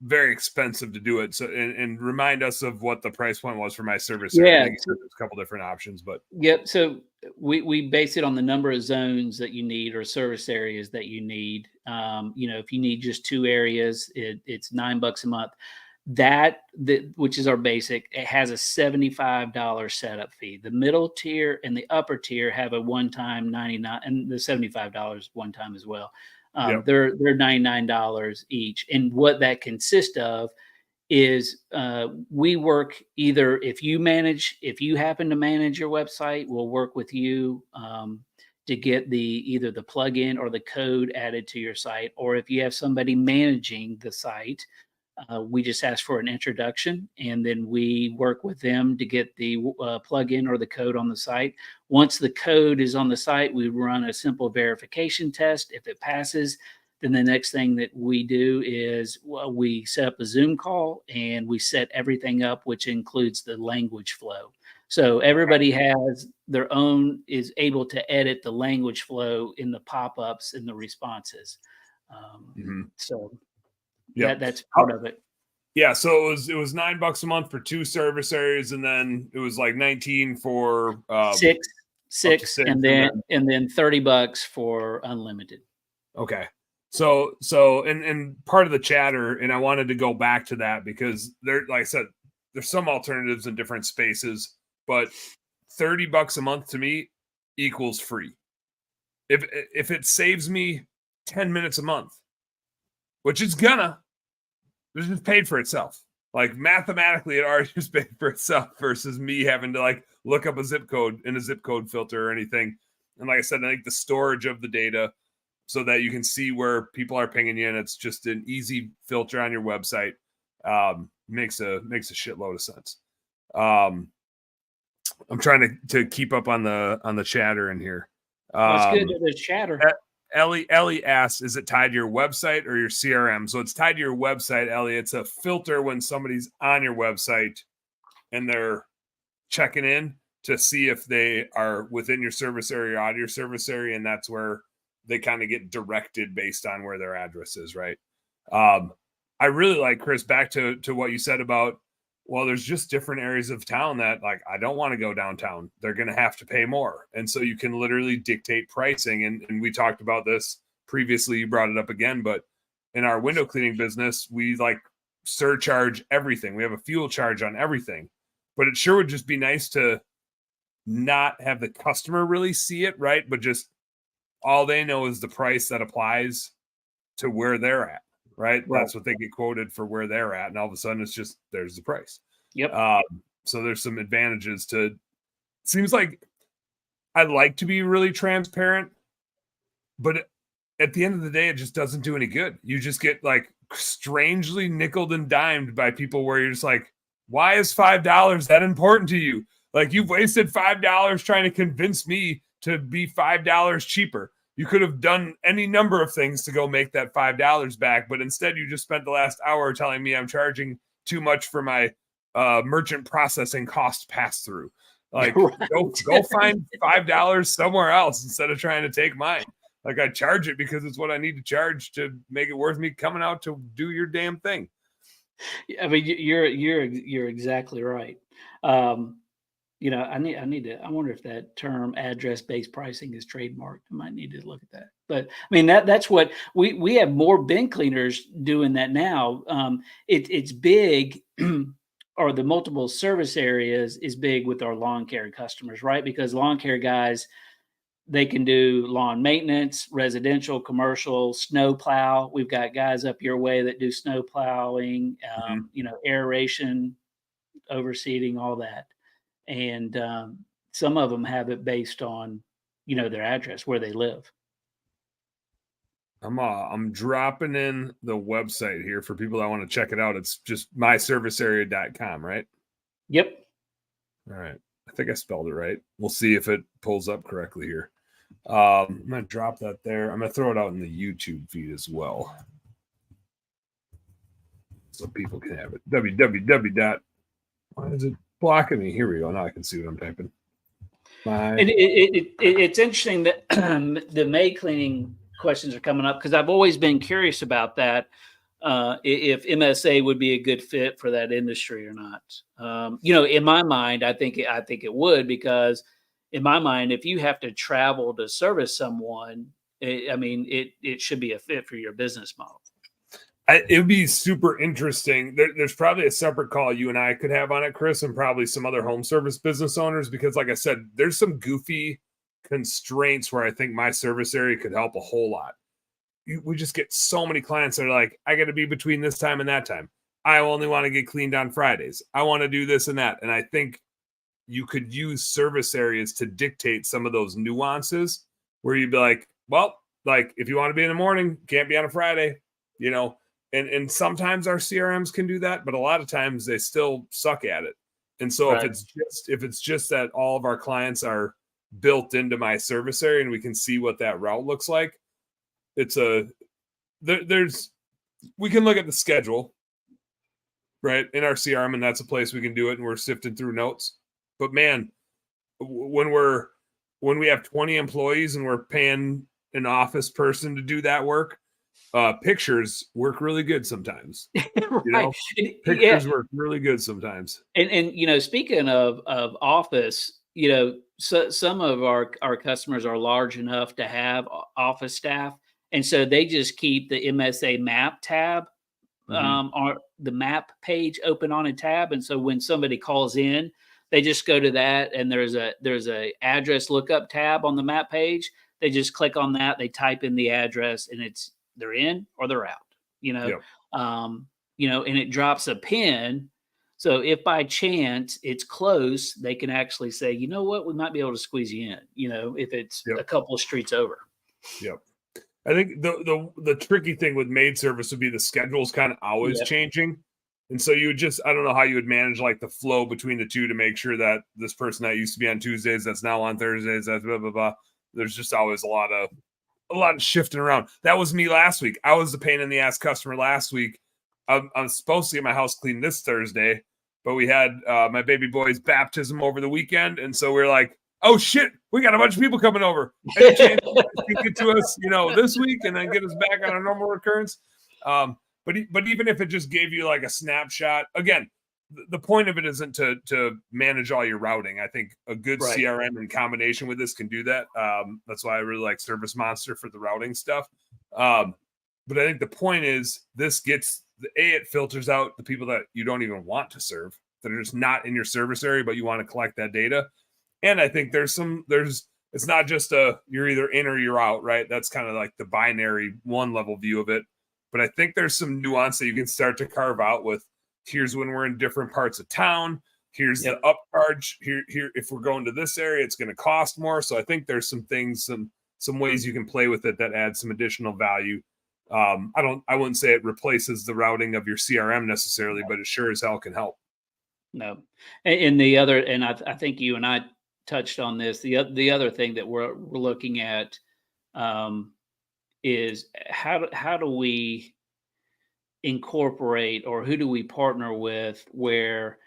very expensive to do it. So, and remind us of what the price point was for my service area. I think there's a couple different options, but yep. So we base it on the number of zones that you need or service areas that you need. If you need just 2 areas, it's $9 a month. Which is our basic, it has a $75 setup fee. The middle tier and the upper tier have a one-time 99, and the $75 one time as well. They're $99 each. And what that consists of is we work either if you happen to manage your website, we'll work with you to get either the plugin or the code added to your site. Or if you have somebody managing the site, we just ask for an introduction, and then we work with them to get the plugin or the code on the site. Once the code is on the site, we run a simple verification test. If it passes, then the next thing that we do is we set up a Zoom call, and we set everything up, which includes the language flow. So everybody is able to edit the language flow in the pop-ups and the responses. So that's part of it. Yeah, so it was $9 a month for 2 service areas, and then it was like 19 for six, and then $30 for unlimited. Okay. So and part of the chatter, and I wanted to go back to that because like I said, there's some alternatives in different spaces, but $30 a month to me equals free. If it saves me 10 minutes a month, which it's just paid for itself. Like mathematically, it already just paid for itself versus me having to like look up a zip code in a zip code filter or anything. And like I said, I think the storage of the data so that you can see where people are pinging you, and it's just an easy filter on your website, makes a shitload of sense. I'm trying to keep up on the chatter in here. That's good. There's chatter. Ellie asks, is it tied to your website or your CRM? So it's tied to your website, Ellie. It's a filter when somebody's on your website and they're checking in to see if they are within your service area or out of your service area. And that's where they kind of get directed based on where their address is, right? I really like, Chris, back to what you said about, well, there's just different areas of town that like, I don't want to go downtown. They're going to have to pay more. And so you can literally dictate pricing. And we talked about this previously. You brought it up again, but in our window cleaning business, we like surcharge everything. We have a fuel charge on everything, but it sure would just be nice to not have the customer really see it, right? But just all they know is the price that applies to where they're at. Right. That's what they get quoted for where they're at. And all of a sudden it's just, there's the price. Yep. So there's some advantages to, seems like I like to be really transparent, but at the end of the day, it just doesn't do any good. You just get like strangely nickeled and dimed by people where you're just like, why is $5 that important to you? Like you've wasted $5 trying to convince me to be $5 cheaper. You could have done any number of things to go make that $5 back, but instead you just spent the last hour telling me I'm charging too much for my merchant processing cost pass through. Like go find $5 somewhere else instead of trying to take mine. Like I charge it because it's what I need to charge to make it worth me coming out to do your damn thing. I mean, you're exactly right. I wonder if that term address-based pricing is trademarked. I might need to look at that. But I mean, that's what we have more bin cleaners doing that now. It's big, or the multiple service areas is big with our lawn care customers, right? Because lawn care guys, they can do lawn maintenance, residential, commercial, snow plow. We've got guys up your way that do snow plowing, aeration, overseeding, all that. And some of them have it based on, their address, where they live. I'm dropping in the website here for people that want to check it out. It's just myservicearea.com, right? Yep. All right. I think I spelled it right. We'll see if it pulls up correctly here. I'm going to drop that there. I'm going to throw it out in the YouTube feed as well, so people can have it. Why is it blocking me? Here we go. Now I can see what I'm typing. It's interesting that the maid cleaning questions are coming up because I've always been curious about that. if MSA would be a good fit for that industry or not. In my mind, I think it would, because in my mind, if you have to travel to service someone, it should be a fit for your business model. It would be super interesting. There's probably a separate call you and I could have on it, Chris, and probably some other home service business owners, because like I said, there's some goofy constraints where I think my service area could help a whole lot. We just get so many clients that are like, I got to be between this time and that time. I only want to get cleaned on Fridays. I want to do this and that. And I think you could use service areas to dictate some of those nuances where you'd be like, well, like if you want to be in the morning, can't be on a Friday, and sometimes our CRMs can do that, but a lot of times they still suck at it. And so Right. if it's just that all of our clients are built into my service area and we can see what that route looks like, we can look at the schedule, right, in our CRM, and that's a place we can do it, and we're sifting through notes. But man, when we have 20 employees and we're paying an office person to do that work, pictures work really good sometimes. Right. Pictures work really good sometimes. And speaking of office, so some of our customers are large enough to have office staff, and so they just keep the MSA map tab or the map page open on a tab, and so when somebody calls in, they just go to that, and there's a address lookup tab on the map page. They just click on that, they type in the address, and they're in or they're out. Yep. And it drops a pin. So if by chance it's close, they can actually say, you know what, we might be able to squeeze you in, if it's a couple of streets over. Yep. I think the tricky thing with maid service would be the schedule's kind of always changing. And so you would I don't know how you would manage like the flow between the two to make sure that this person that used to be on Tuesdays, that's now on Thursdays, that's blah, blah, blah. There's just always a lot of shifting around. That was me last week. I was the pain in the ass customer last week. I'm supposed to get my house cleaned this Thursday, but we had my baby boy's baptism over the weekend. And so we're like, oh shit, we got a bunch of people coming over. Any chance you get to us, this week and then get us back on our normal recurrence. But even if it just gave you like a snapshot, again, the point of it isn't to manage all your routing. I think a good CRM in combination with this can do that. That's why I really like Service Monster for the routing stuff. But I think the point is it filters out the people that you don't even want to serve, that are just not in your service area, but you want to collect that data. And I think it's not just you're either in or you're out, right? That's kind of like the binary one level view of it. But I think there's some nuance that you can start to carve out with, here's when we're in different parts of town. Here's the upcharge. Here, if we're going to this area, it's going to cost more. So I think there's some things, some ways you can play with it that add some additional value. I wouldn't say it replaces the routing of your CRM necessarily, but it sure as hell can help. No. And I think you and I touched on this. The other thing that we're looking at is how do we incorporate, or who do we partner with where,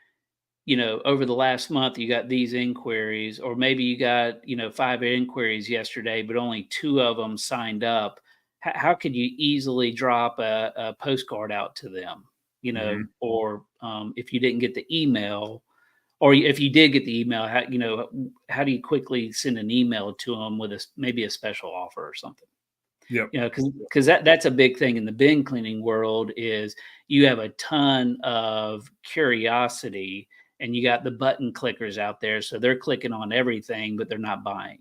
over the last month you got these inquiries, or maybe you got, 5 inquiries yesterday, but only 2 of them signed up. How could you easily drop a postcard out to them, or if you didn't get the email, or if you did get the email, how do you quickly send an email to them with maybe a special offer or something? Yeah. Because that's a big thing in the bin cleaning world, is you have a ton of curiosity and you got the button clickers out there. So they're clicking on everything, but they're not buying.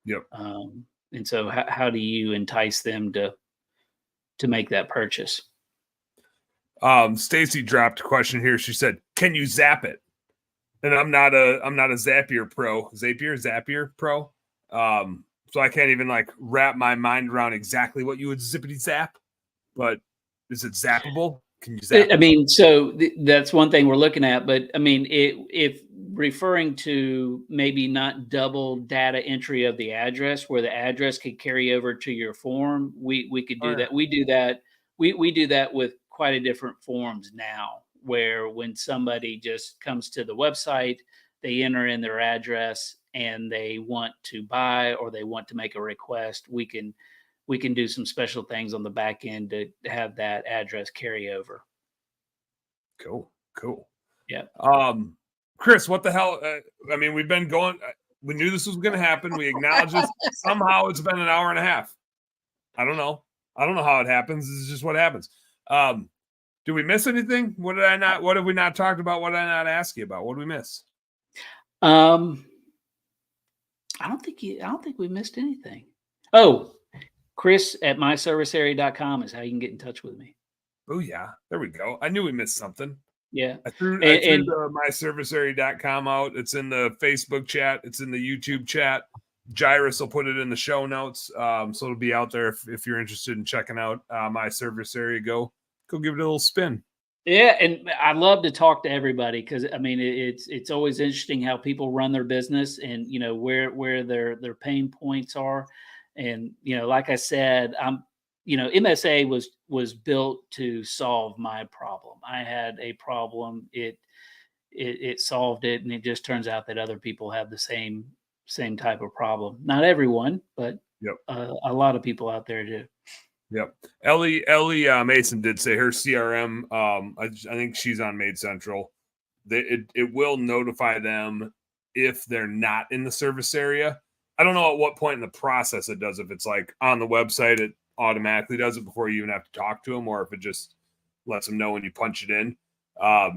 Yep. And so how do you entice them to make that purchase? Stacy dropped a question here. She said, can you zap it? And I'm not a Zapier pro. So I can't even like wrap my mind around exactly what you would zippity zap, but is it zappable? Can you zap it? So that's one thing we're looking at, but if referring to maybe not double data entry of the address, where the address could carry over to your form, we could do that. We do that. We do that with quite a different forms now, where when somebody just comes to the website, they enter in their address and they want to buy or they want to make a request, we can we can do some special things on the back end to have that address carry over. Cool. Yeah. Chris, what the hell? I mean, we've been going. We knew this was going to happen. We acknowledged this. Somehow it's been an hour and a half. I don't know how it happens. This is just what happens. Did we miss anything? What have we not talked about? What did I not ask you about? What did we miss? I don't think we missed anything. Oh, Chris at myservicearea.com is how you can get in touch with me. Oh yeah, there we go. I knew we missed something. Yeah. I threw the myservicearea.com out. It's in the Facebook chat. It's in the YouTube chat. Jairus will put it in the show notes. So it'll be out there if you're interested in checking out My Service Area. Go give it a little spin. Yeah, and I love to talk to everybody because I mean it's always interesting how people run their business and where their pain points are. And like I said, MSA was built to solve my problem. I had a problem, it solved it, and it just turns out that other people have the same type of problem. Not everyone, but yep. A lot of people out there do. Yep. Ellie Mason did say her CRM. I think she's on Maid Central. It will notify them if they're not in the service area. I don't know at what point in the process it does. If it's like on the website, it automatically does it before you even have to talk to them, or if it just lets them know when you punch it in. But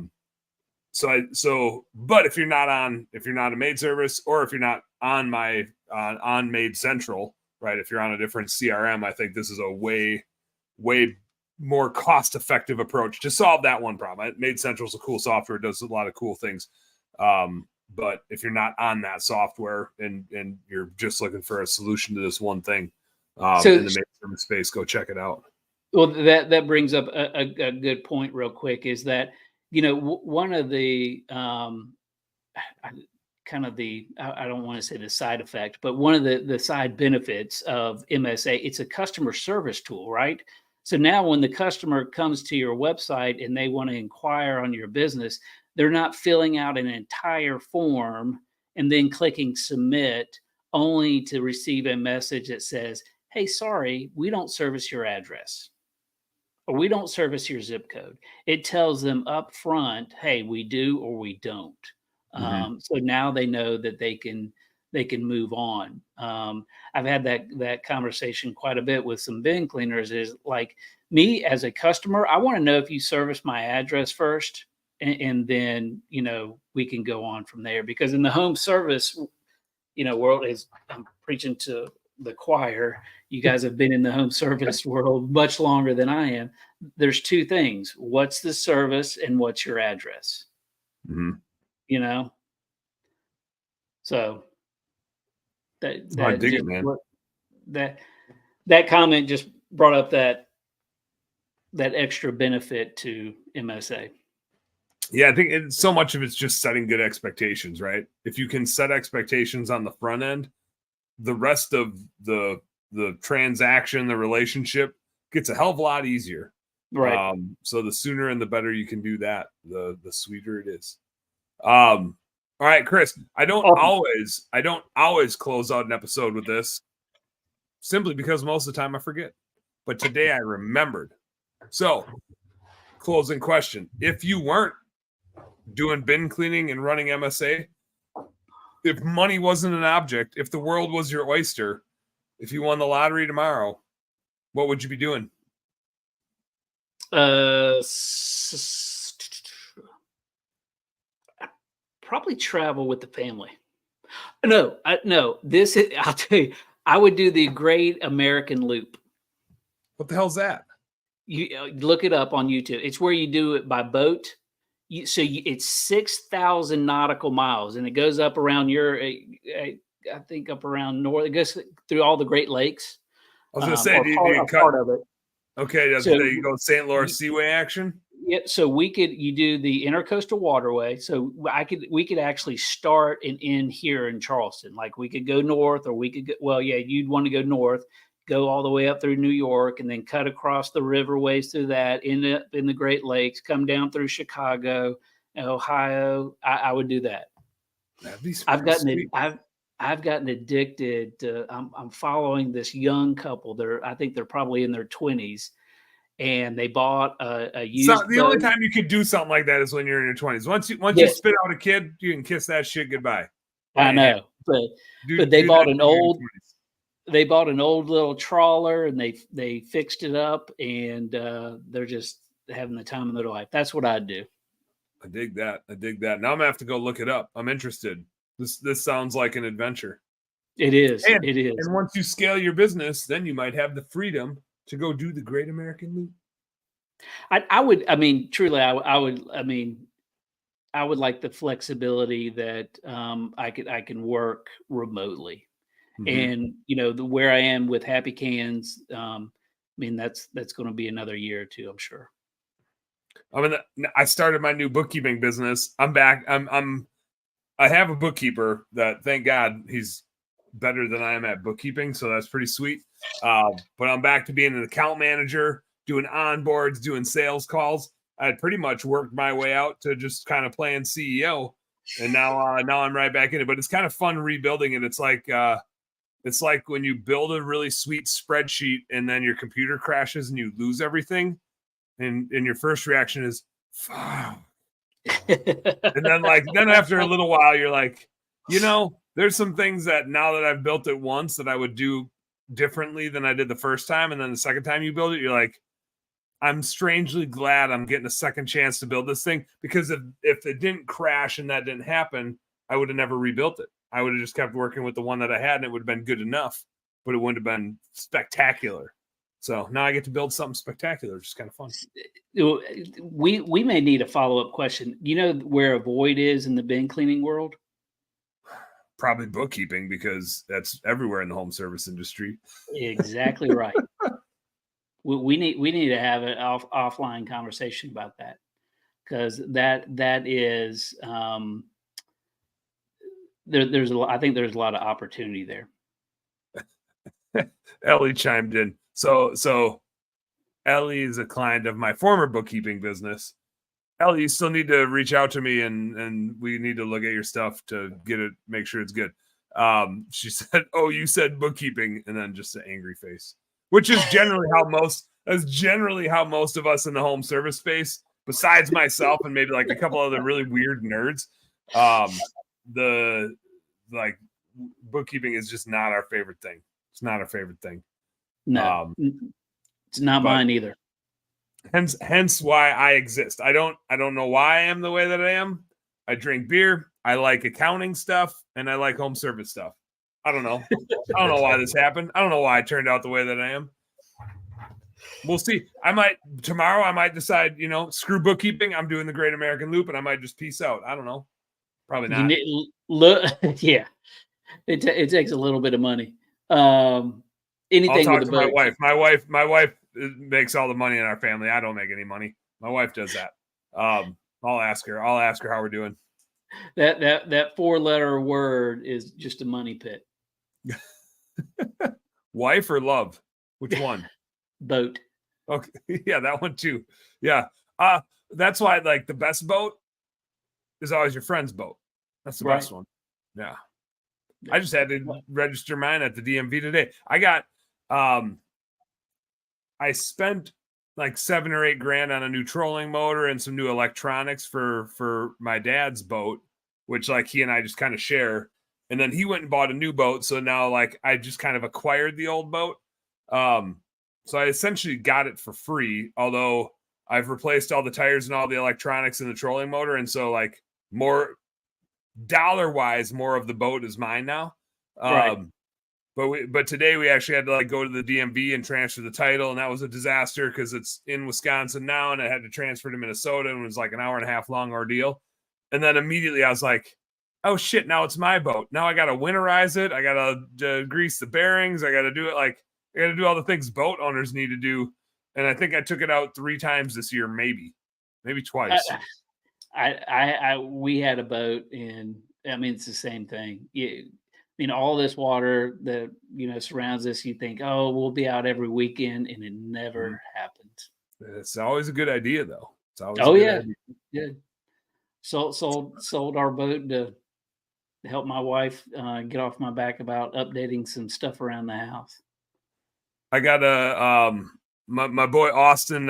if you're not a maid service, or if you're not on on Maid Central, right? If you're on a different CRM, I think this is a way more cost-effective approach to solve that one problem. Maid Central is a cool software; it does a lot of cool things. But if you're not on that software and you're just looking for a solution to this one thing in the maid service space, go check it out. Well, that brings up a good point real quick, is that one of the I don't want to say the side effect, but one of the side benefits of MSA, it's a customer service tool, right? So now when the customer comes to your website and they want to inquire on your business, they're not filling out an entire form and then clicking submit only to receive a message that says, hey, sorry, we don't service your address, or we don't service your zip code. It tells them up front, hey, we do or we don't. So now they know that they can move on. I've had that conversation quite a bit with some bin cleaners. Is like, me as a customer, I want to know if you service my address first, and then we can go on from there. Because in the home service world, I'm preaching to the choir. You guys have been in the home service world much longer than I am. There's two things: what's the service and what's your address. So that comment just brought up that extra benefit to MSA. Yeah, I think so much of it's just setting good expectations, right? If you can set expectations on the front end, the rest of the transaction, the relationship gets a hell of a lot easier. Right. So the sooner and the better you can do that, the sweeter it is. All right, Chris, I don't always close out an episode with this, simply because most of the time I forget. But today I remembered. So, closing question. If you weren't doing bin cleaning and running MSA, if money wasn't an object, if the world was your oyster, if you won the lottery tomorrow, what would you be doing? Probably travel with the family. No. I'll tell you, I would do the Great American Loop. What the hell's that? You look it up on YouTube. It's where you do it by boat. It's 6,000 nautical miles, and it goes up around I think up around north. It goes through all the Great Lakes. I was going to say, do you cut part of it? Okay, so you go St. Lawrence Seaway action. Yeah, so you do the Intercoastal Waterway. So we could actually start and end here in Charleston. Like, we could go north, or we could go, you'd want to go north, go all the way up through New York, and then cut across the riverways through that, end up in the Great Lakes, come down through Chicago, Ohio. I would do that. That'd be I've gotten it. I've gotten addicted to. I'm following this young couple. I think they're probably in their 20s, and they bought a So used the only boat. time you could do something like that is when you're in your 20s. Once you Yes, spit out a kid, you can kiss that shit goodbye. I Yeah, know, but they do bought that an when you're in your old 20s. they bought an old little trawler, and they fixed it up, and they're just having the time of their life. That's what I'd do. I dig that. Now I'm gonna have to go look it up. I'm interested. This sounds like an adventure. It is. And It is. and once you scale your business, then you might have the freedom to go do the Great American Loop. I would. I mean, truly, I would. I mean, I would like the flexibility that I can work remotely, Mm-hmm. and where I am with Happy Cans. I mean, that's going to be another year or two, I'm sure. I started my new bookkeeping business. I'm back. I have a bookkeeper that, thank God, he's better than I am at bookkeeping, so that's pretty sweet. But I'm back to being an account manager, doing onboards, doing sales calls. I had pretty much worked my way out to just kind of playing CEO, and now I'm right back in it. But it's kind of fun rebuilding it. It's like when you build a really sweet spreadsheet and then your computer crashes and you lose everything, and your first reaction is, "Fuck." And then after a little while, you're like, there's some things that now that I've built it once that I would do differently than I did the first time. And then the second time you build it, you're like, I'm strangely glad I'm getting a second chance to build this thing, because if it didn't crash and that didn't happen, I would have never rebuilt it. I would have just kept working with the one that I had, and it would have been good enough, but it wouldn't have been spectacular. So now I get to build something spectacular, which is kind of fun. We may need a follow-up question. You know where a void is in the bin cleaning world? Probably bookkeeping, because that's everywhere in the home service industry. Exactly right. We need to have an offline conversation about that, because that is there's I think there's a lot of opportunity there. Ellie chimed in. So Ellie is a client of my former bookkeeping business. Ellie, you still need to reach out to me, and we need to look at your stuff to get it, make sure it's good. She said, "Oh, you said bookkeeping," and then just an angry face, which is generally how most of us in the home service space, besides myself and maybe like a couple other really weird nerds, the like bookkeeping is just not our favorite thing. It's not our favorite thing. No, it's not mine either. Hence why I exist. I don't know why I am the way that I am. I drink beer. I like accounting stuff, and I like home service stuff. I don't know. I don't know why this happened. I don't know why I turned out the way that I am. We'll see. Tomorrow I might decide, screw bookkeeping. I'm doing the Great American Loop, and I might just peace out. I don't know. Probably not. Yeah, it takes a little bit of money. I'll Anything talk with a to boat. my wife makes all the money in our family. I don't make any money. My wife does that. I'll ask her how we're doing. That 4-letter word is just a money pit. Wife or love? Which one? Boat. Okay. Yeah, that one too. Yeah. That's why, like, the best boat is always your friend's boat. That's the best one. Yeah. I just had to register mine at the DMV today. I spent like $7 or $8 grand on a new trolling motor and some new electronics for my dad's boat, which like he and I just kind of share. And then he went and bought a new boat. So now like I just kind of acquired the old boat. So I essentially got it for free, although I've replaced all the tires and all the electronics in the trolling motor. And so like more dollar-wise, more of the boat is mine now. Right. But today we actually had to like go to the DMV and transfer the title, and that was a disaster because it's in Wisconsin now, and I had to transfer to Minnesota, and it was like an hour and a half long ordeal. And then immediately I was like, "Oh shit! Now it's my boat. Now I got to winterize it. I got to grease the bearings. I got to do it like I got to do all the things boat owners need to do." And I think I took it out 3 times this year, maybe twice. We had a boat, and I mean it's the same thing. All this water that surrounds us, you think, oh, we'll be out every weekend, and it never happens. It's always a good idea, though. It's always idea. Good. Sold our boat to help my wife get off my back about updating some stuff around the house. I got my boy Austin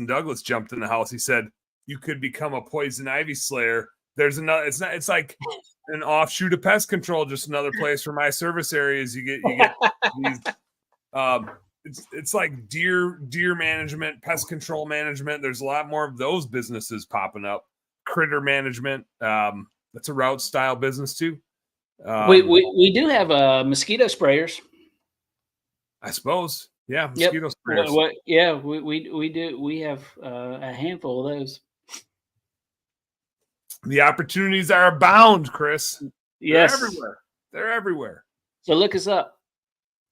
Douglas jumped in the house. He said, "You could become a poison ivy slayer." There's another. It's like an offshoot of pest control. Just another place for my service areas. You get these. It's like deer management, pest control management. There's a lot more of those businesses popping up. Critter management. That's a route style business too. We do have mosquito sprayers. I suppose. Yeah, mosquito sprayers. We do. We have a handful of those. The opportunities are abound, Chris. Yes. They're everywhere. So look us up.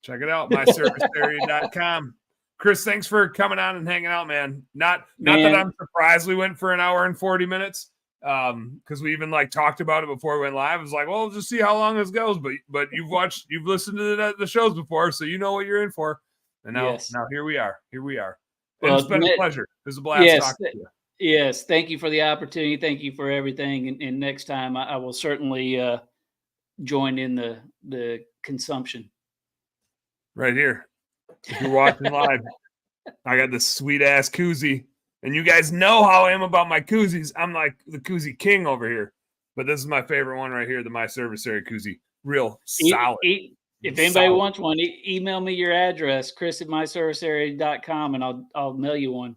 Check it out, myservicearea.com. Chris, thanks for coming on and hanging out, man. Not that I'm surprised we went for an hour and 40 minutes. Because we even like talked about it before we went live. It was like, well, we'll just see how long this goes. But you've listened to the shows before, so you know what you're in for. And now here we are. Well, it's been a pleasure. It was a blast talking to you. Yes, thank you for the opportunity. Thank you for everything. And next time, I will certainly join in the consumption. Right here. If you're watching live, I got this sweet ass koozie. And you guys know how I am about my koozies. I'm like the koozie king over here. But this is my favorite one right here, the My Service Area koozie. Real solid. If anybody wants one, email me your address, chris@myservicearea.com, and I'll mail you one.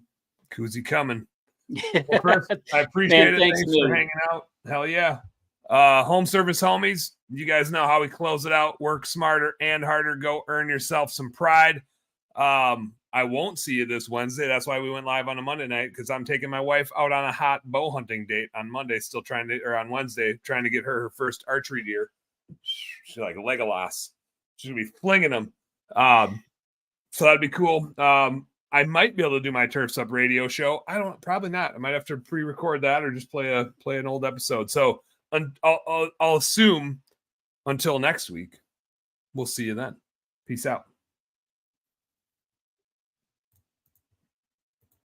Koozie coming. Well, Chris, I appreciate it. Thanks for hanging out. Hell yeah. Home service homies, you guys know how we close it out. Work smarter and harder. Go earn yourself some pride. I won't see you this Wednesday. That's why we went live on a Monday night, because I'm taking my wife out on a hot bow hunting date on Monday, on Wednesday, trying to get her first archery deer. She's like Legolas. She's going to be flinging them. So that'd be cool. I might be able to do my Turfs Up radio show. Probably not. I might have to pre-record that or just play an old episode. So I'll assume until next week, we'll see you then. Peace out.